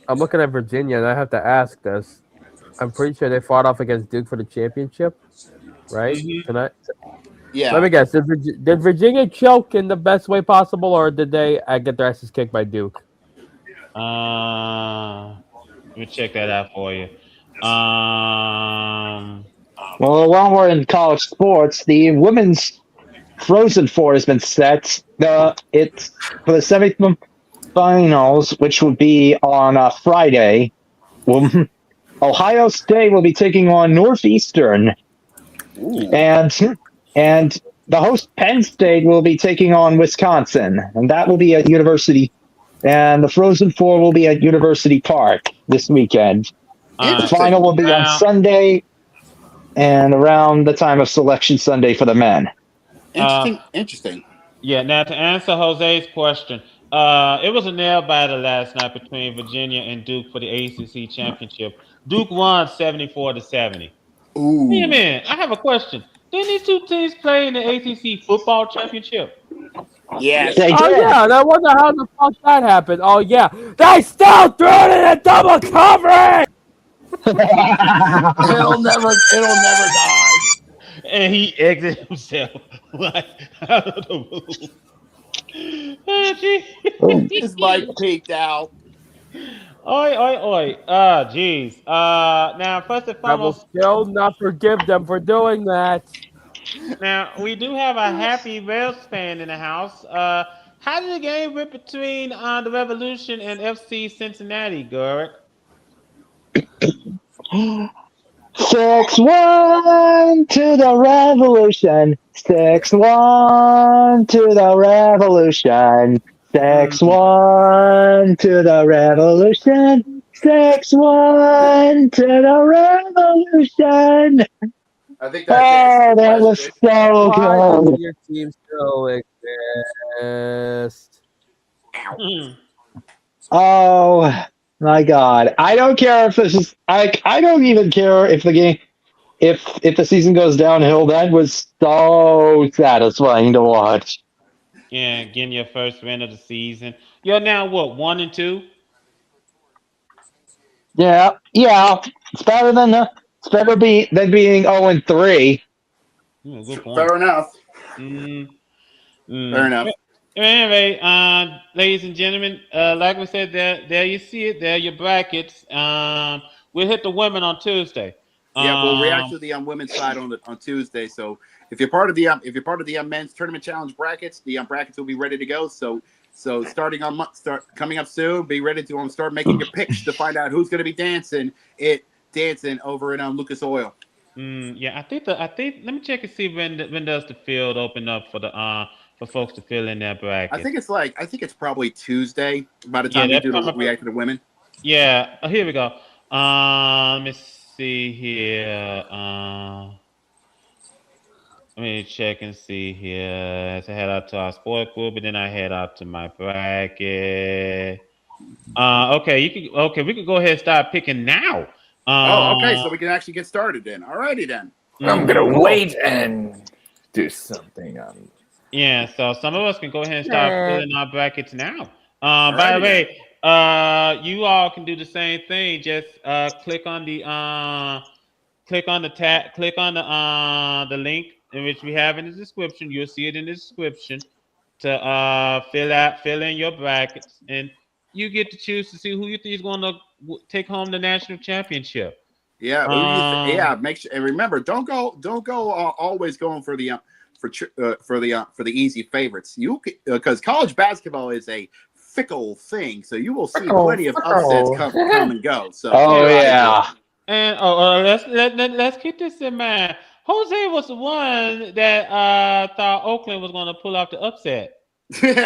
I'm looking at Virginia, and I have to ask this. I'm pretty sure they fought off against Duke for the championship, right? Tonight. Yeah. Let me guess. Did Virginia choke in the best way possible, or did they get their asses kicked by Duke? Let me check that out for you. Well, while we're in college sports, the women's Frozen Four has been set. It's for the semifinals, which would be on Friday. Ohio State will be taking on Northeastern. Ooh. And the host Penn State will be taking on Wisconsin, and that will be at University. And the Frozen Four will be at University Park this weekend. The Interesting. final will be on Sunday, and around the time of Selection Sunday for the men. Interesting. Yeah. Now to answer Jose's question, it was a nail biter last night between Virginia and Duke for the ACC championship. Duke won 74-70. Ooh. Hey man, I have a question. Didn't these two teams play in the ACC football championship? Yes. They Oh did. yeah, and I wonder how the fuck that happened. Oh yeah, they still threw it in a double coverage. It'll never die. And he exited himself like out of the room. Oh, gee. His mic peaked out. Oi, oi, oi. Jeez. Now, first and I will foremost, still not forgive them for doing that. now we do have a happy Rails fan in the house. How did the game went between the Revolution and FC Cincinnati, Garrett? 6-1 to the Revolution. 6-1 to the Revolution. 6-1 to the Revolution. 6-1 to the Revolution. I think Oh, that's that was so Why good. does your team still exist? Hmm. Oh my God! I don't care if this is. I don't even care if the game, if the season goes downhill. That was so satisfying to watch. Yeah, getting your first win of the season. You're now what, 1-2? Yeah. It's better than than being 0-3. Good point. fair enough. Mm, Fair enough. Anyway, ladies and gentlemen, like we said, there you see it. There are your brackets. We'll hit the women on Tuesday. Yeah, we'll react to the women's side on Tuesday. So if you're part of the men's tournament challenge brackets, the brackets will be ready to go. So starting on coming up soon, be ready to start making your picks to find out who's going to be dancing over in Lucas Oil. Yeah, I think let me check and see when does the field open up for the for folks to fill in their bracket. I think it's probably Tuesday by the Yeah, time we that's do the probably- react to the women. Yeah, here we go. Let me see here. Let me check and see here. So I head out to our sport group, and then I head out to my bracket. Okay, we could go ahead and start picking now. Okay, so we can actually get started then. Alrighty then. I'm gonna wait and do something. Yeah, so some of us can go ahead and start filling our brackets now. By the Alrighty way, you all can do the same thing. Just click on the the link in which we have in the description. You'll see it in the description to fill in your brackets, and you get to choose to see who you think is going to take home the national championship. Yeah, make sure and remember, don't go always going for the easy favorites. Because college basketball is a fickle thing, so you will see plenty of upsets come and go. So And let's keep this in mind. Jose was the one that thought Oakland was going to pull off the upset.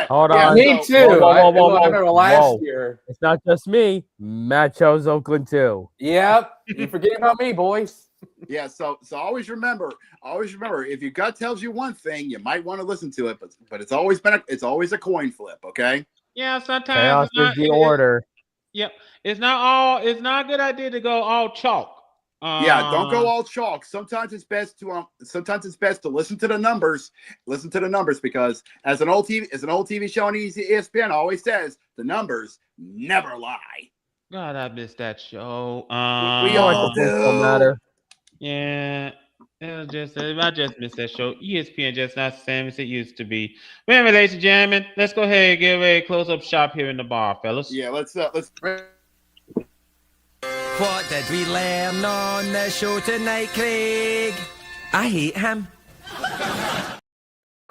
Hold on. Me too. Whoa, I whoa. remember last year. It's not just me. Matt chose Oakland too. Yep. You forget about me, boys. Yeah, so always remember, if your gut tells you one thing, you might want to listen to it, but it's always a coin flip, okay? Yeah, sometimes Chaos is the order. Yep, it's not a good idea to go all chalk. Yeah, don't go all chalk. Sometimes it's best to listen to the numbers. Listen to the numbers, because as an old TV show on ESPN always says, the numbers never lie. God, I missed that show. We all do. Matter. Yeah, I just missed that show. ESPN just not the same as it used to be. Well, anyway, ladies and gentlemen, let's go ahead and give a close-up shop here in the bar, fellas. Yeah, let's. What did we learn on the show tonight, Craig? I hate him.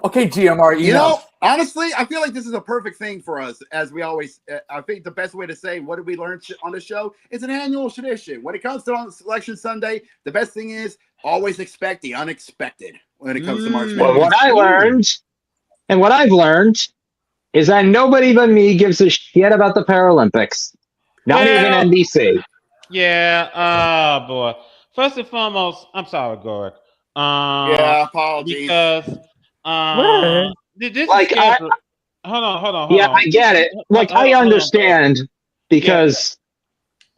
Okay, GMR, You know, honestly, I feel like this is a perfect thing for us. As we always, I think the best way to say what did we learn on the show is an annual tradition. When it comes to on Selection Sunday, the best thing is always expect the unexpected when it comes to March Well, Madness. what I learned, and what I've learned, is that nobody but me gives a shit about the Paralympics. Not even Well, NBC. yeah. Oh boy. First and foremost, I'm sorry, Gorg. Yeah, apologies. Because What? this is Like, scheduled. Hold on. Yeah, I get it. Like, I Hold on, understand because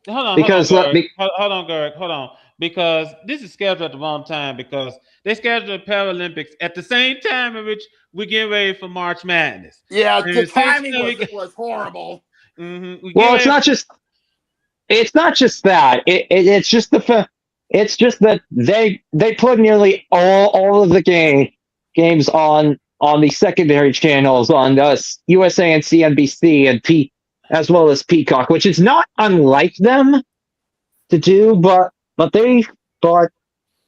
Hold on, because let Gerg. me. Hold on, Gerg. Hold on. Because this is scheduled at the wrong time because they scheduled the Paralympics at the same time in which we get ready for March Madness. Yeah, And the since timing then was horrible. Well, it's not just that. It's just it's just that they put nearly all of the games on the secondary channels on USA and CNBC and as well as Peacock, which is not unlike them to do, but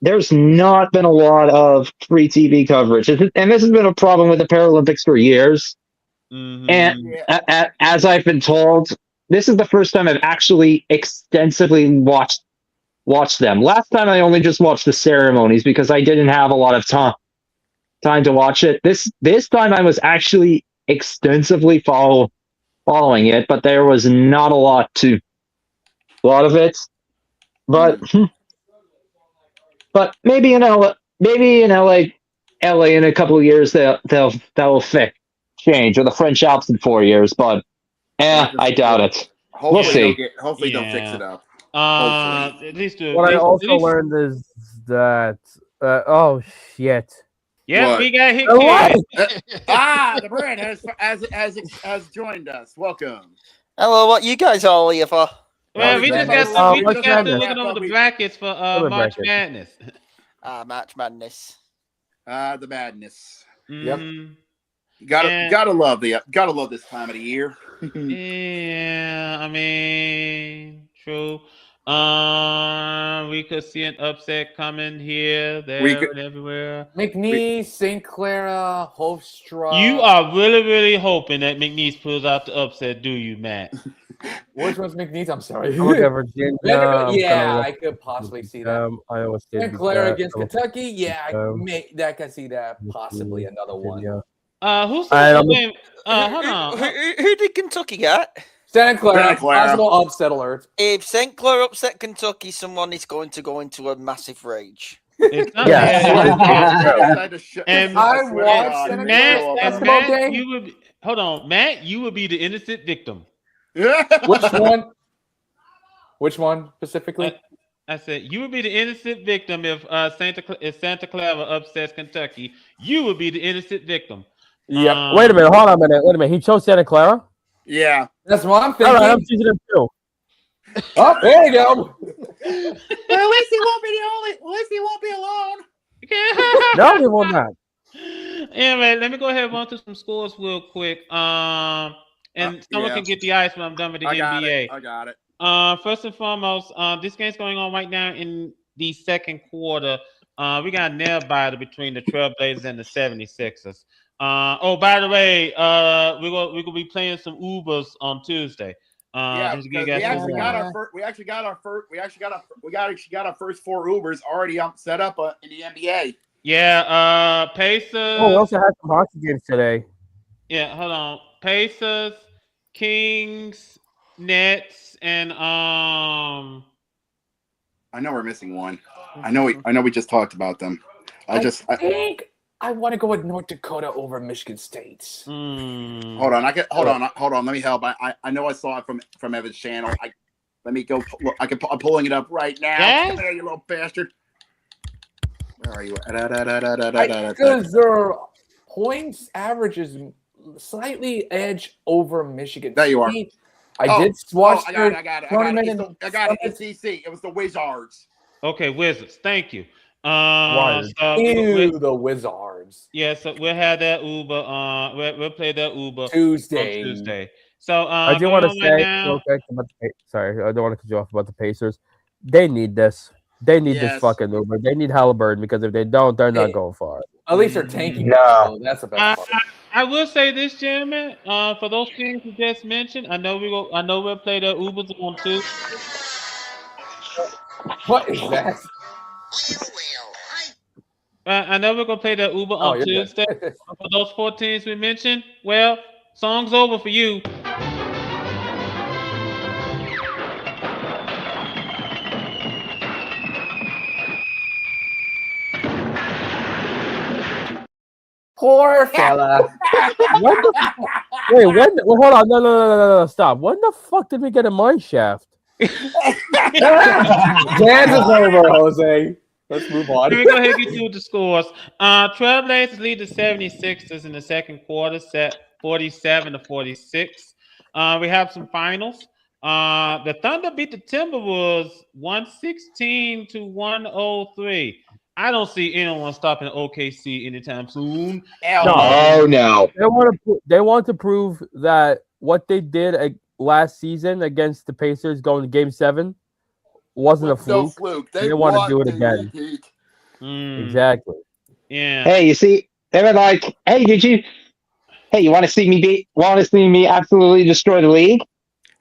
there's not been a lot of free TV coverage, and this has been a problem with the Paralympics for years. And as I've been told, this is the first time I've actually extensively watched them. Last time I only just watched the ceremonies because I didn't have a lot of time to watch it. This time I was actually extensively following it, but there was not a lot of it. But but maybe in LA in a couple of years that will change, or the French Alps in 4 years. But I doubt it. We'll see. Hopefully they'll fix it up. At least What I also learned is that oh shit. Yeah, What? we got hit. The brand has joined us. Welcome. Hello, what you guys all here for? Well, we just got to look over the brackets for March Madness. March Madness. The madness. Yep. Gotta love this time of the year. Yeah, I mean, true. We could see an upset coming here, there, and everywhere. McNeese, St. Clara, Hofstra. You are really, really hoping that McNeese pulls out the upset, do you, Matt? Which one's McNeese? I'm sorry. I'm looking at Virginia. Yeah, I could possibly see that. Iowa State. St. Clara against Kentucky. Yeah, I can see that. Possibly another one. Who's the hold on. Who did Kentucky get? Santa Clara. Possible upset alert. If St. Clara upset Kentucky, someone is going to go into a massive rage. It's not and I watched Matt, you would hold on, Matt. You would be the innocent victim. Which one? Which one specifically? I said you would be the innocent victim if Santa Clara upsets Kentucky. You would be the innocent victim. Yeah. Wait a minute. Hold on a minute. Wait a minute. He chose Santa Clara. Yeah, that's what I'm thinking. All right, I'm choosing him too. Oh, there you go. Well, at least he won't be the only. At least he won't be alone. No, he will not. Anyway, let me go ahead and run through some scores real quick. And someone can get the ice when I'm done with the NBA. I got it. First and foremost, this game's going on right now in the second quarter. We got a nail biter between the Trailblazers and the 76ers. By the way, we're gonna be playing some Ubers on Tuesday. We actually got our first 4 Ubers already set up in the NBA. Yeah, Pacers. Oh, we also had some hockey games today. Yeah, hold on. Pacers, Kings, Nets, and I know we're missing one. I know we just talked about them. I think I want to go with North Dakota over Michigan State. Hold on. Let me help. I know I saw it from Evan's channel. Let me go. I'm pulling it up right now. Yes? There, you little bastard. Where are you? Because their points average is slightly edge over Michigan. There you are. I did watch. I got it. It's DC. It was the Wizards. Okay, Wizards. Thank you. The Wizards. Yeah, so we'll have that Uber. We'll play that Uber Tuesday. So I do want to say real quick about sorry, I don't want to cut you off about the Pacers. They need this. They need this fucking Uber. They need Halliburton because if they don't, they're not going far. At least they're tanking. No, that's the best part. I will say this, gentlemen. For those things you just mentioned, I know we'll play the Ubers on Tuesday. What is that? I know we're gonna play the Uber Oh, on you're good. Tuesday for those 4 teams we mentioned. Well, song's over for you. Poor fella. Wait, hold on, no, stop. When the fuck did we get a mine shaft? Dance is over, Jose. Let's move on. Let me go ahead and get you the scores. Trailblazers lead the 76ers in the second quarter, set 47-46. We have some finals. The Thunder beat the Timberwolves 116-103. I don't see anyone stopping OKC anytime soon. Oh no. They want to prove that what they did last season against the Pacers going to Game 7 wasn't a fluke. They want to do it again. Exactly. Yeah. Hey, you see, they were like, "Hey, you want to see me absolutely destroy the league?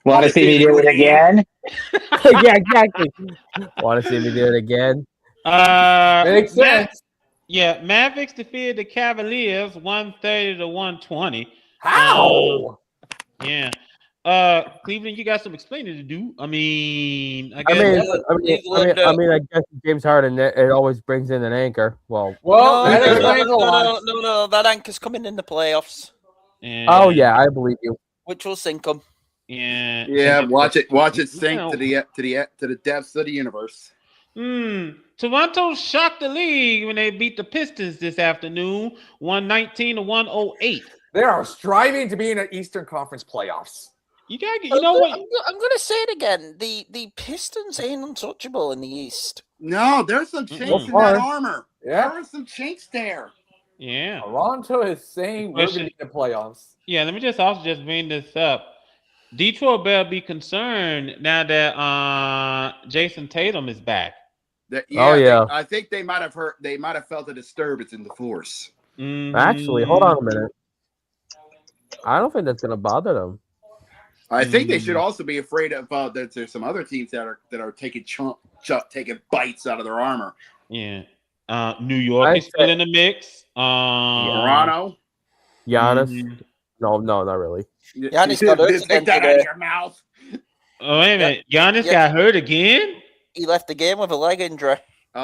Want to see me do it again?" Yeah, exactly. Want to see me do it again? Makes sense. Yeah, Mavericks defeated the Cavaliers 130-120. How? Yeah. Cleveland, you got some explaining to do. I mean, I I guess. guess James Harden it always brings in an anchor. Well, that explains a lot. No, that anchor's coming in the playoffs. Oh yeah, I believe you. Which will sink them. Yeah. Yeah, watch it sink to the depths of the universe. Toronto shocked the league when they beat the Pistons this afternoon, 119-108. They are striving to be in the Eastern Conference playoffs. You gotta get, you know what? I'm gonna say it again. The Pistons ain't untouchable in the East. No, there's some chinks in that armor. Yeah. There are some chinks there. Yeah. Toronto is saying we're going to be in the playoffs. Yeah, let me just bring this up. Detroit better be concerned now that Jason Tatum is back. I think they might have felt a disturbance in the force. Actually, hold on a minute. I don't think that's going to bother them. I think they should also be afraid of that. There's some other teams that are taking taking bites out of their armor. Yeah, New York is still in the mix. Toronto, Giannis. No, not really. Giannis got hurt Take that out of your mouth. Oh, wait a minute. Giannis got hurt again? He left the game with a leg injury. There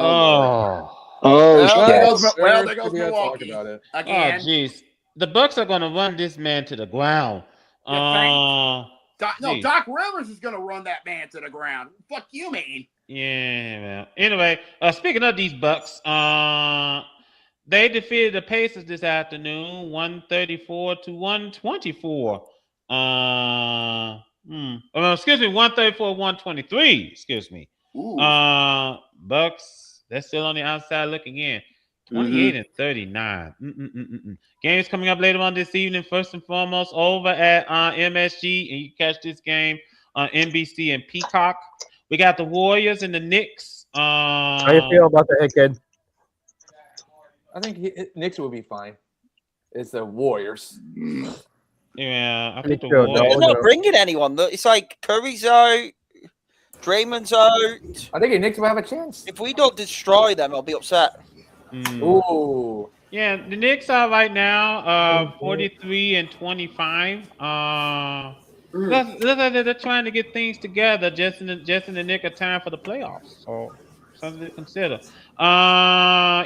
goes Milwaukee again. Oh, jeez. The Bucks are going to run this man to the ground. Doc Rivers is going to run that man to the ground. Fuck you, man. Yeah, well. Anyway, speaking of these Bucks, they defeated the Pacers this afternoon, 134-124. Excuse me, 134-123. Excuse me. Bucks, they're still on the outside looking in. 28-39. Games coming up later on this evening. First and foremost, over at MSG, and you catch this game on NBC and Peacock. We got the Warriors and the Knicks. How you feel about the hit, kid? I think Knicks will be fine. It's the Warriors. Yeah, I think the Warriors. Warriors. They're not bringing anyone. It's like Curry's out, Draymond's out. I think the Knicks will have a chance. If we don't destroy them, I'll be upset. Ooh. Yeah, the Knicks are right now 43-25. Looks like they're trying to get things together just in the nick of time for the playoffs. So something to consider.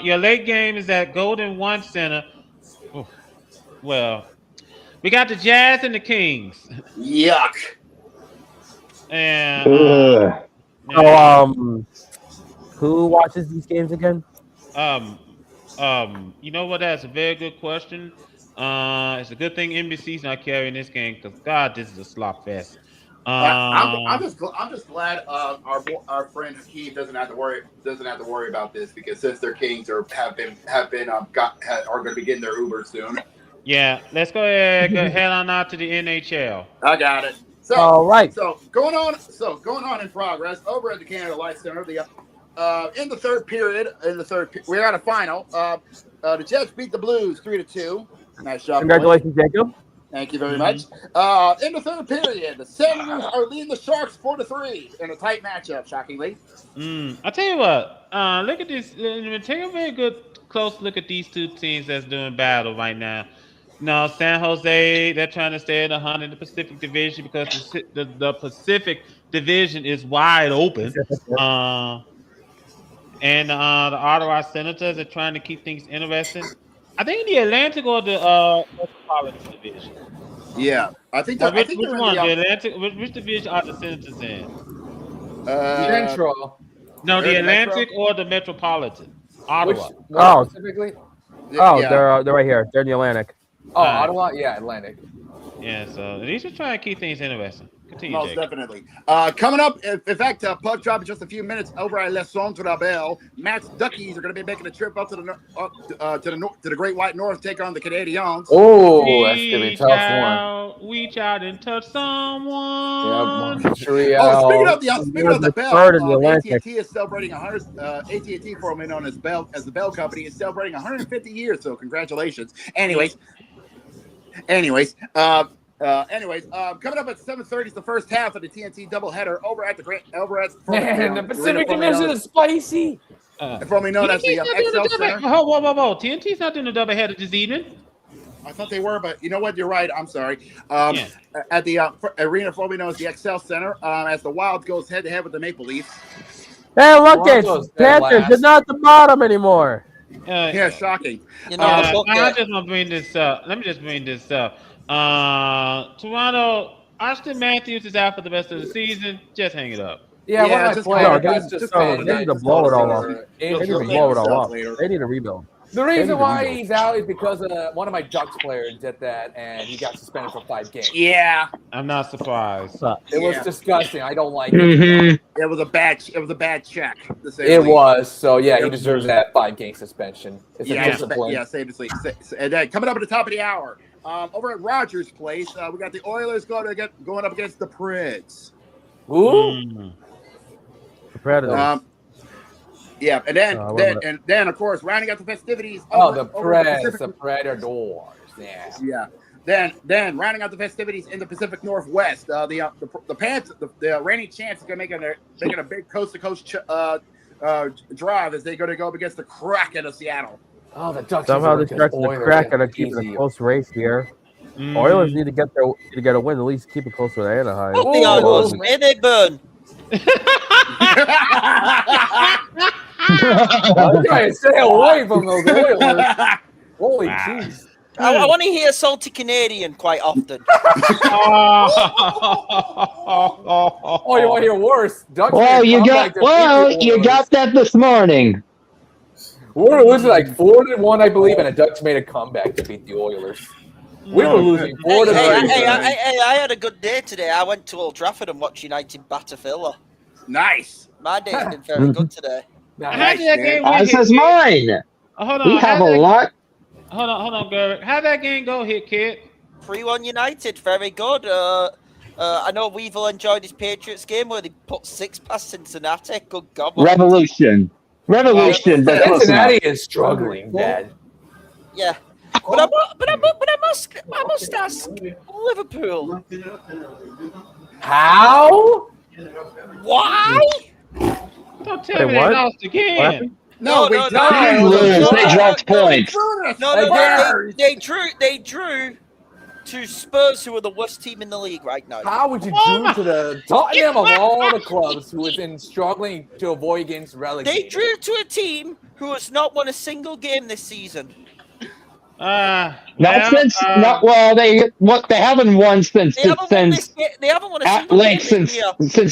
Your late game is at Golden One Center. Oof. Well, we got the Jazz and the Kings. Yuck. And who watches these games again? You know what? That's a very good question. It's a good thing NBC's not carrying this game because God, this is a slop fest. I'm just glad our friend Hakeem doesn't have to worry about this because since their Kings are going to be getting their Uber soon. Yeah, let's go ahead head on out to the NHL. I got it. So, all right. So going on in progress over at the Canada Life Center. In the third period, we're at a final. The Jets beat the Blues 3-2. Nice job. Congratulations, Jacob. Thank you very much. In the third period, the Senators are leading the Sharks 4-3 in a tight matchup, shockingly. I tell you what. Look at this. Take a very good close look at these two teams that's doing battle right now. No, San Jose, they're trying to stay at the hunt in the Pacific Division because the Pacific Division is wide open. And the Ottawa Senators are trying to keep things interesting. I think the Atlantic or the Metropolitan Division. Yeah, I think. Which they're one? in The Atlantic. Which division are the Senators in? Central. No, they're the the Metro? Atlantic or the Metropolitan. Ottawa. Oh. Specifically? They're right here. They're in the Atlantic. Oh, Ottawa? Yeah, Atlantic. Yeah, so these are trying to keep things interesting. Continue, Most Jake. definitely. Coming up, in fact, puck drop in just a few minutes over at Les Centres de la Belle. Matt's Duckies are going to be making a trip up to the Great White North, take on the Canadiens. Oh, that's going to be a tough one. Reach out and touch someone. Yeah, Montreal. Oh, speaking of the Bell, Atlantic. AT&T is celebrating AT&T, formerly known as the Bell Company, is celebrating 150 years. So congratulations. Anyways, coming up at 7:30 is the first half of the TNT doubleheader over at Man, the Pacific Division is spicy. Formerly known as the XL Center. Whoa. TNT's not doing a doubleheader this evening. I thought they were, but you know what? You're right. I'm sorry. At the arena formerly known as the XL Center, as the Wild goes head-to-head with the Maple Leafs. Hey, look, it's Panthers. They're not the bottom anymore. Yeah, shocking. You know, I just want to bring this up. Let me just bring this up. Toronto, Austin Matthews is out for the rest of the season. Just hang it up. Yeah, just They need to blow it all off. They need to blow it all off. They need to rebuild. The reason why he's out is because one of my Ducks players did that, and he got suspended for 5 games. Yeah, I'm not surprised. It was disgusting. I don't like it. It was a bad check. It was. So yeah, he deserves that 5-game suspension. It's a discipline. Seriously. And then coming up at the top of the hour, over at Rogers Place, we got the Oilers going up against the Preds. Who? The Predators. Yeah, and then of course rounding out the festivities. The Predators. Yeah. Then rounding out the festivities in the Pacific Northwest, the Panthers, the reigning champs, are making a big coast to coast drive as they're going to go up against the Kraken of Seattle. Oh, the Ducks. Somehow the Kraken are keeping a close race here. Oilers need to get a win, at least keep it close with Anaheim. Put the Oilers, may they burn. I'm trying to stay away from those Oilers. Holy jeez. I want to hear Salty Canadian quite often. Oh, you want to hear worse? Ducks you got that this morning. We were losing like 4-1, I believe, and the Ducks made a comeback to beat the Oilers. We were losing 4-3. I had a good day today. I went to Old Trafford and watched United batter Villa. Nice. My day's been very good today. As has mine. Hold on. We have a lot. Hold on, Gerrit. How'd that game go, Hit Kid? 3-1 United, very good. I know Weevil enjoyed his Patriots game where they put 6 past Cincinnati. Good God. Revolution. Cincinnati is struggling, Dad. Yeah. But I must ask Liverpool. How? Why? Don't tell me they lost again. No, they dropped points. No, they drew to Spurs, who are the worst team in the league right now. How would you drew to the Tottenham of all the clubs who has been struggling to avoid against relegation? They drew to a team who has not won a single game this season. They haven't won since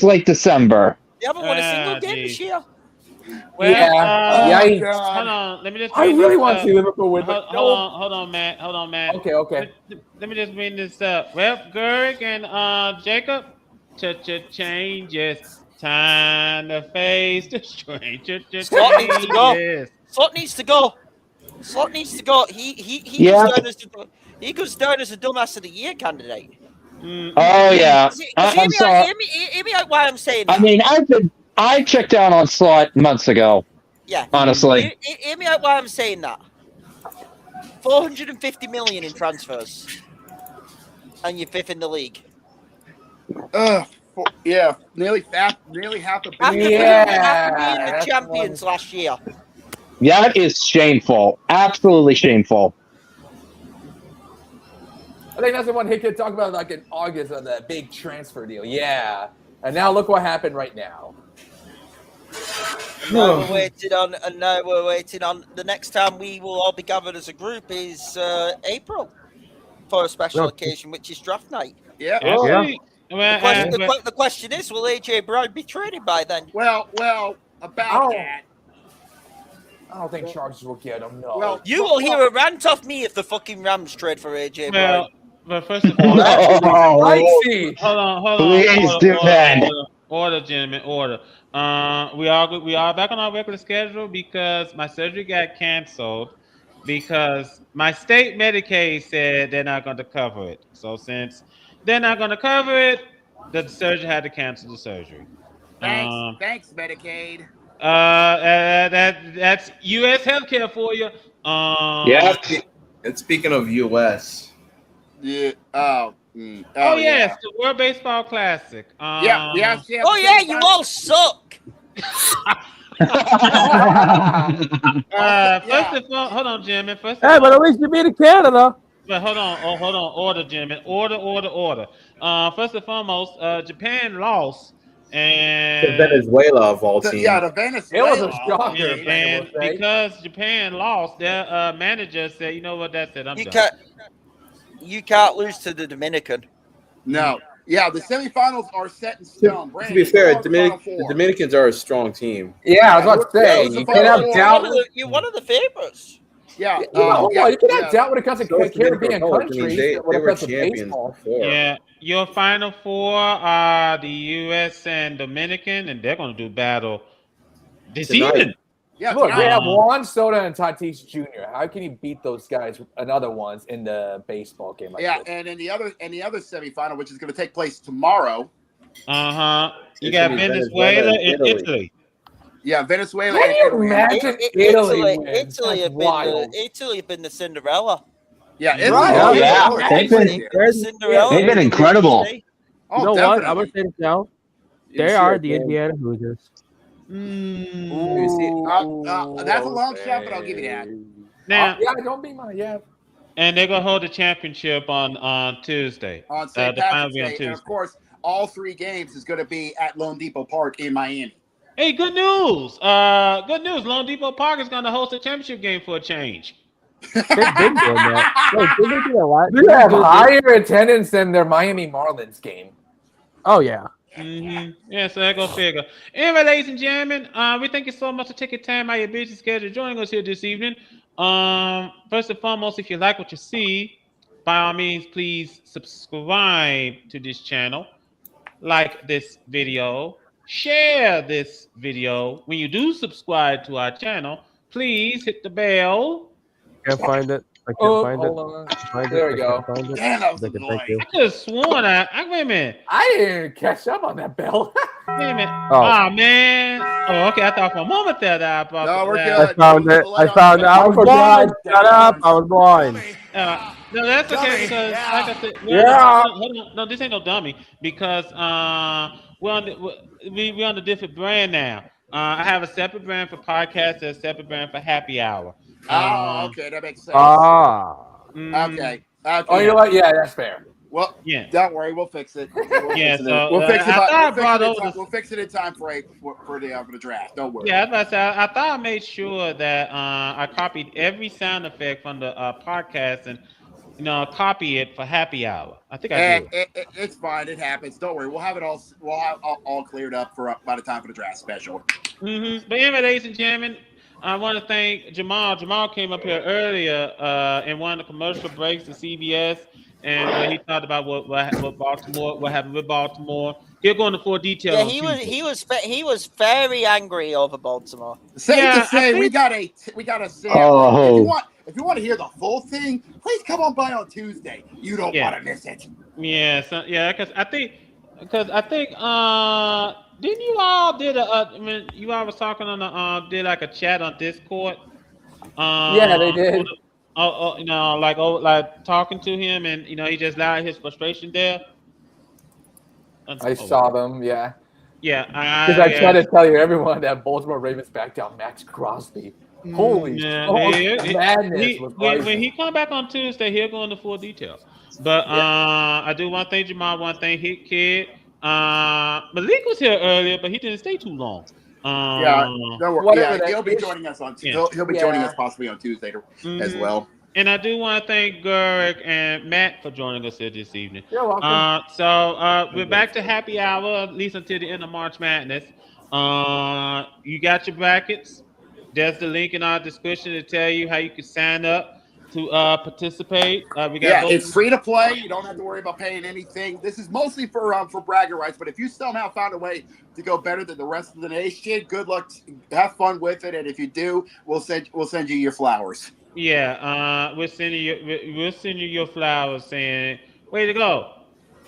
late December. They haven't won a single game this year. Well, hold on. Let me just. I really want to see Liverpool win. Hold on, Matt. Okay. Let me just bring this up. Well, Gerg and Jacob, changes. Time to face the stranger. Slot needs to go. Slot needs to go. He goes down as a dumbass of the year candidate. Oh yeah. I'm sorry. Hear me out why I'm saying that. I mean, I checked out on Slot months ago. Yeah. Honestly. Hear me out why I'm saying that. 450 million in transfers. And you're 5th in the league. Yeah, nearly half the After big. being the champions last year. That is shameful. Absolutely shameful. I think that's the one he could talk about like in August of that big transfer deal. Yeah. And now look what happened right now. Now we're waiting on, the next time we will all be gathered as a group is April for a special occasion, which is draft night. Yeah. The question is, will AJ Brown be traded by then? Well, about that. I don't think Chargers will get him. No. Well, you will hear a rant off me if the fucking Rams trade for AJ Brown. But first of all, hold on. Please do that. Order, gentlemen, order. We are back on our regular schedule because my surgery got canceled because my state Medicaid said they're not going to cover it. So since they're not going to cover it, the surgeon had to cancel the surgery. Thanks, Medicaid. That's U.S. healthcare for you. And speaking of U.S. Yeah. Yes, the World Baseball Classic. Oh yeah, you all suck. First of all, hold on, gentlemen. But at least you beat Canada. But hold on. Order, gentlemen. Order. First and foremost, Japan lost. And to Venezuela of all teams. The Venezuela. It was a shocker. And because Japan lost, their manager said, "You know what? That's it. I'm done." You can't lose to the Dominican. No. Yeah, the semifinals are set in stone. To be fair, the Dominicans are a strong team. Yeah, I was about to say, you can have doubt. You're one of the favorites. Yeah. You can have doubt when it comes to Caribbean countries. They were champions before. Yeah, your final four are the U.S. and Dominican, and they're going to do battle this evening. Yeah, look, they have Juan Soto and Tatis Jr. How can you beat those guys and other ones in the baseball game? And in the other semifinal, which is going to take place tomorrow. You got Venezuela and Italy. Yeah, Venezuela. Can you imagine Italy? Italy have been the Cinderella. Yeah, Italy. They've been incredible. You know what? I'm gonna say this now. They are the Indiana Hoosiers. That's a long shot, but I'll give you that. Now, don't be my and they're gonna hold the championship on Tuesday. On St. Patrick's Day, and of course, all 3 games is going to be at Lone Depot Park in Miami. Hey, good news! Lone Depot Park is gonna host a championship game for a change. They've been doing that. They have higher attendance than their Miami Marlins game. Oh yeah. Yeah, so go figure. Anyway, ladies and gentlemen, we thank you so much for taking time out of your busy schedule joining us here this evening. First and foremost, if you like what you see, by all means, please subscribe to this channel, like this video, share this video. When you do subscribe to our channel, please hit the bell. Can't find it. I can't find it. There we go. Damn, that was annoying. I could have sworn wait a minute. I didn't catch up on that bell. Wait a minute. Oh, man. Oh, okay. I thought for a moment there that No, we're good. I found it. I was blind. Shut up. I was blind. No, that's okay because, like I said, no, this ain't no dummy because we're on the different brand now. I have a separate brand for podcasts and a separate brand for happy hour. Okay, that makes sense. Okay. Oh, you know what? Yeah, that's fair. Well, don't worry, we'll fix it. We'll fix it in time for the draft. Don't worry. Yeah, I thought I made sure that I copied every sound effect from the podcast and copy it for happy hour. I think I did. It's fine. It happens. Don't worry. We'll have it all cleared up by the time for the draft special. But anyway, ladies and gentlemen, I want to thank Jamal. Jamal came up here earlier in one of the commercial breaks to CBS, and he talked about what happened with Baltimore. He'll go into full detail. Yeah, he was very angry over Baltimore. Safe to say, we got a sample. If you want to hear the full thing, please come on by on Tuesday. You don't want to miss it. Yeah, because I think didn't you all you all was talking on did like a chat on Discord? Yeah, they did. like talking to him, and he just allowed his frustration there. I saw them, yeah. Yeah, Because I try to tell you, everyone that Baltimore Ravens backed down Max Crosby. Holy madness! When he come back on Tuesday, he'll go into full detail. But I do want to thank Jamal. One thing, Hit Kid. Malik was here earlier, but he didn't stay too long. Don't worry. Yeah, he'll be joining us on. He'll be joining us possibly on Tuesday as well. And I do want to thank Gurrick and Matt for joining us here this evening. You're welcome. So we're back to happy hour, at least until the end of March Madness. You got your brackets. There's the link in our description to tell you how you can sign up to participate. It's free to play. You don't have to worry about paying anything. This is mostly for bragging rights. But if you somehow found a way to go better than the rest of the nation, good luck. Have fun with it. And if you do, we'll send you your flowers. Yeah, we'll send you your flowers saying, "Way to go,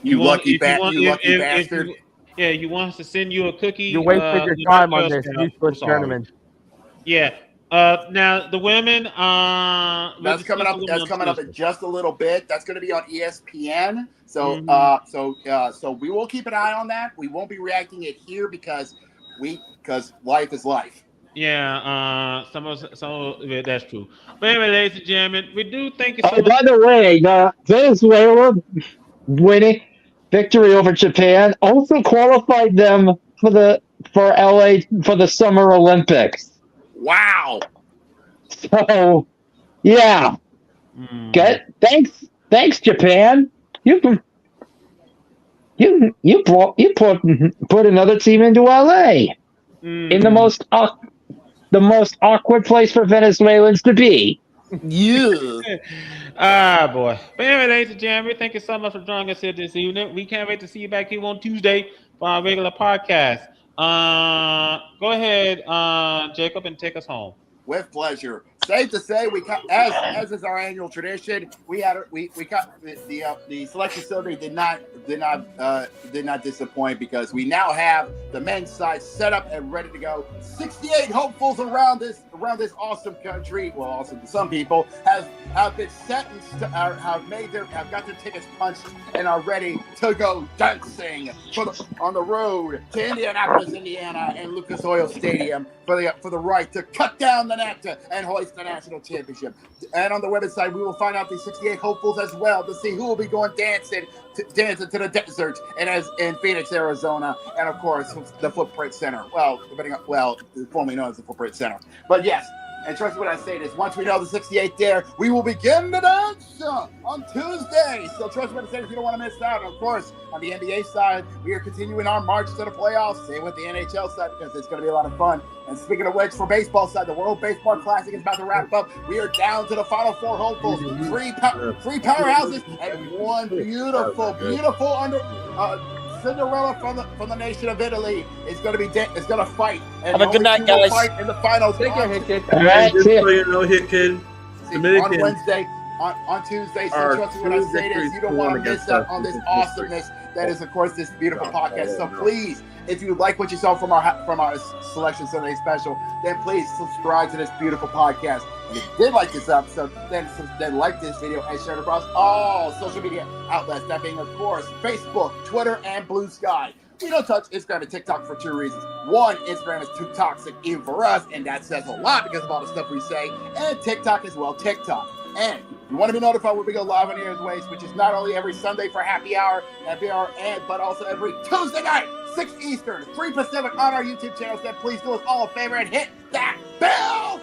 you lucky bastard." You want us to send you a cookie? You wasted your time on this useless tournament. Yeah. Now the women. That's coming up. That's coming up in just a little bit. That's going to be on ESPN. So, so we will keep an eye on that. We won't be reacting it here because life is life. Yeah, some of that's true. But anyway, ladies and gentlemen, we do thank you so much. By the way, Venezuela winning victory over Japan also qualified them for LA for the Summer Olympics. Wow. So, yeah. Thanks, Japan. You put another team into LA in the most awkward place for Venezuelans to be. Yeah. Boy. But anyway, ladies and gentlemen, thank you so much for joining us here this evening. We can't wait to see you back here on Tuesday for our regular podcast. Go ahead, Jacob, and take us home. With pleasure. Safe to say, as is our annual tradition, we got the selection survey did not disappoint because we now have the men's side set up and ready to go. 68 hopefuls around this awesome country. Well, awesome to some people have been set and have got their tickets punched and are ready to go dancing on the road to Indianapolis, Indiana, and Lucas Oil Stadium for the right to cut down the net and hoist the national championship. And on the women's side, we will find out the 68 hopefuls as well to see who will be going dancing to the desert in Phoenix, Arizona, and of course the Footprint Center. Formerly known as the Footprint Center. But yes, and trust me when I say this, once we know the 68 there, we will begin the dance on Tuesday. So trust me when I say this, you don't want to miss out. And of course, on the NBA side, we are continuing our march to the playoffs. Same with the NHL side because it's going to be a lot of fun. And speaking of which, for baseball side, the World Baseball Classic is about to wrap up. We are down to the final four hopefuls, three powerhouses, and one beautiful Cinderella from the nation of Italy is going to fight. And have a good night, guys. Fight in the finals. Take care, Hit Kid. Just so you know, Hit Kid. On Wednesday, on Tuesday. So trust me when I say this, you don't want to miss out on this awesomeness that is, of course, this beautiful podcast. So please, if you like what you saw from our Selection Sunday special, then please subscribe to this beautiful podcast. And if you did like this episode, then like this video and share it across all social media outlets. That being, of course, Facebook, Twitter, and Blue Sky. We don't touch Instagram and TikTok for two reasons. One, Instagram is too toxic even for us, and that says a lot because of all the stuff we say. And TikTok as well, TikTok. And you want to be notified when we go live on Airways, which is not only every Sunday for happy hour, but also every Tuesday night, 6 Eastern, 3 Pacific on our YouTube channel. So please do us all a favor and hit that bell.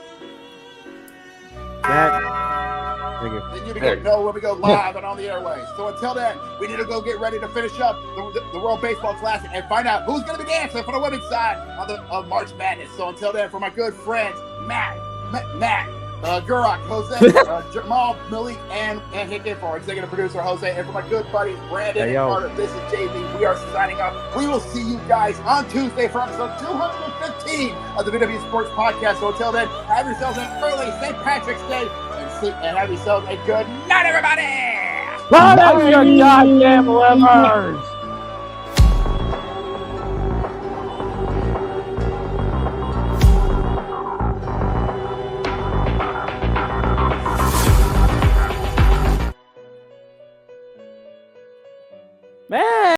Then you can know when we go live and on the airways. So until then, we need to go get ready to finish up the World Baseball Classic and find out who's going to be dancing for the women's side of March Madness. So until then, for my good friends, Matt, Gurak, Jose, Jamal, Malik, and Hickey, for our executive producer, Jose, and for my good buddies, Brandon and Carter, this is JB. We are signing up. We will see you guys on Tuesday for episode 215 of the VWU Sports Podcast. So until then, have yourselves an early St. Patrick's Day and have yourselves a good night, everybody! Bye, your goddamn livers!